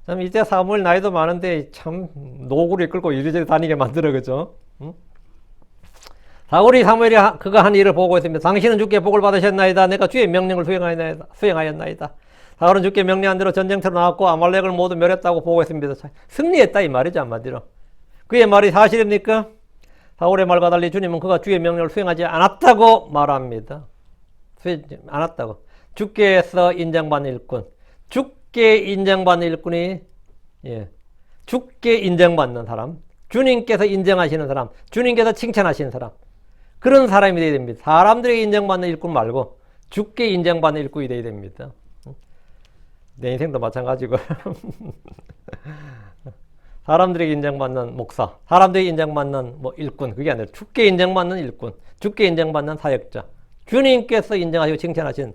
참 이제 사무엘 나이도 많은데 참 노구를 끌고 이리저리 다니게 만들어 그죠? 사울이 사무엘이 그가 한 일을 보고 있습니다. 당신은 주께 복을 받으셨나이다. 내가 주의 명령을 수행하였나이다. 사울은 주께 명령한 대로 전쟁터로 나왔고 아말렉을 모두 멸했다고 보고 있습니다. 승리했다 이 말이죠 한마디로. 그의 말이 사실입니까? 사울의 말과 달리 주님은 그가 주의 명령을 수행하지 않았다고 말합니다. 수행하지 않았다고. 주께서 인정받는 일꾼. 주께 인정받는 일꾼이 주께 인정받는 사람. 주님께서 인정하시는 사람. 주님께서 칭찬하시는 사람. 그런 사람이 되어야 됩니다. 사람들에게 인정받는 일꾼 말고 주께 인정받는 일꾼이 되어야 됩니다. 내 인생도 마찬가지고 사람들에게 인정받는 목사, 사람들에게 인정받는 일꾼, 그게 아니라 주께 인정받는 일꾼, 주께 인정받는 사역자, 주님께서 인정하시고 칭찬하신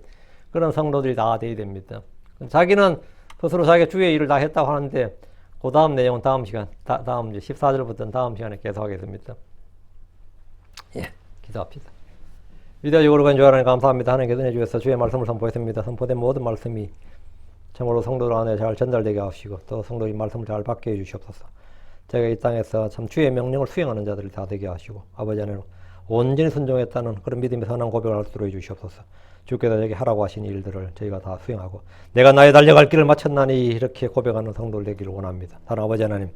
그런 성도들이 다 되어야 됩니다. 자기는 스스로 자기가 주의 일을 다 했다고 하는데 그 다음 내용은 다음 시간, 다음 14절부터는 다음 시간에 계속하겠습니다. 기도합시다. 위대하시고 거룩한 주 하나님 감사합니다. 하나님께서 은혜 주셔서 주의 말씀을 선포했습니다. 선포된 모든 말씀이 참으로 성도들 안에 잘 전달되게 하시고 또 성도의 말씀을 잘 받게 해주시옵소서. 제가 이 땅에서 참 주의 명령을 수행하는 자들이 다 되게 하시고 아버지 하나님 온전히 순종했다는 그런 믿음의 선한 고백을 할 수 있도록 해주시옵소서. 주께서 저에게 하라고 하신 일들을 저희가 다 수행하고 내가 나의 달려갈 길을 마쳤나니 이렇게 고백하는 성도들 되기를 원합니다. 다른 아버지 하나님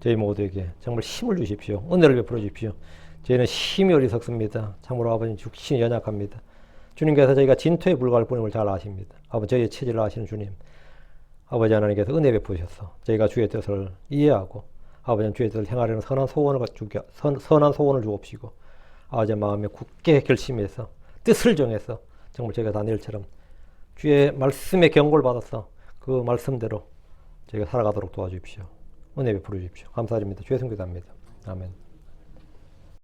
저희 모두에게 정말 힘을 주십시오. 은혜를 베풀어 주십시오. 저희는 힘이 어리석습니다. 참으로 아버지 육신이 연약합니다. 주님께서 저희가 진토에 불과할 뿐임을 잘 아십니다. 아버지 저희의 체질을 아시는 주님 아버지 하나님께서 은혜 베푸셔서 저희가 주의 뜻을 이해하고 아버지 주의 뜻을 행하려는 선한 소원을 주옵시고 아버지 마음에 굳게 결심해서 뜻을 정해서 정말 저희가 다니엘처럼 주의 말씀의 경고를 받아서 그 말씀대로 저희가 살아가도록 도와주십시오. 은혜 베풀어 주십시오. 감사드립니다. 주의 성기도합니다. 아멘.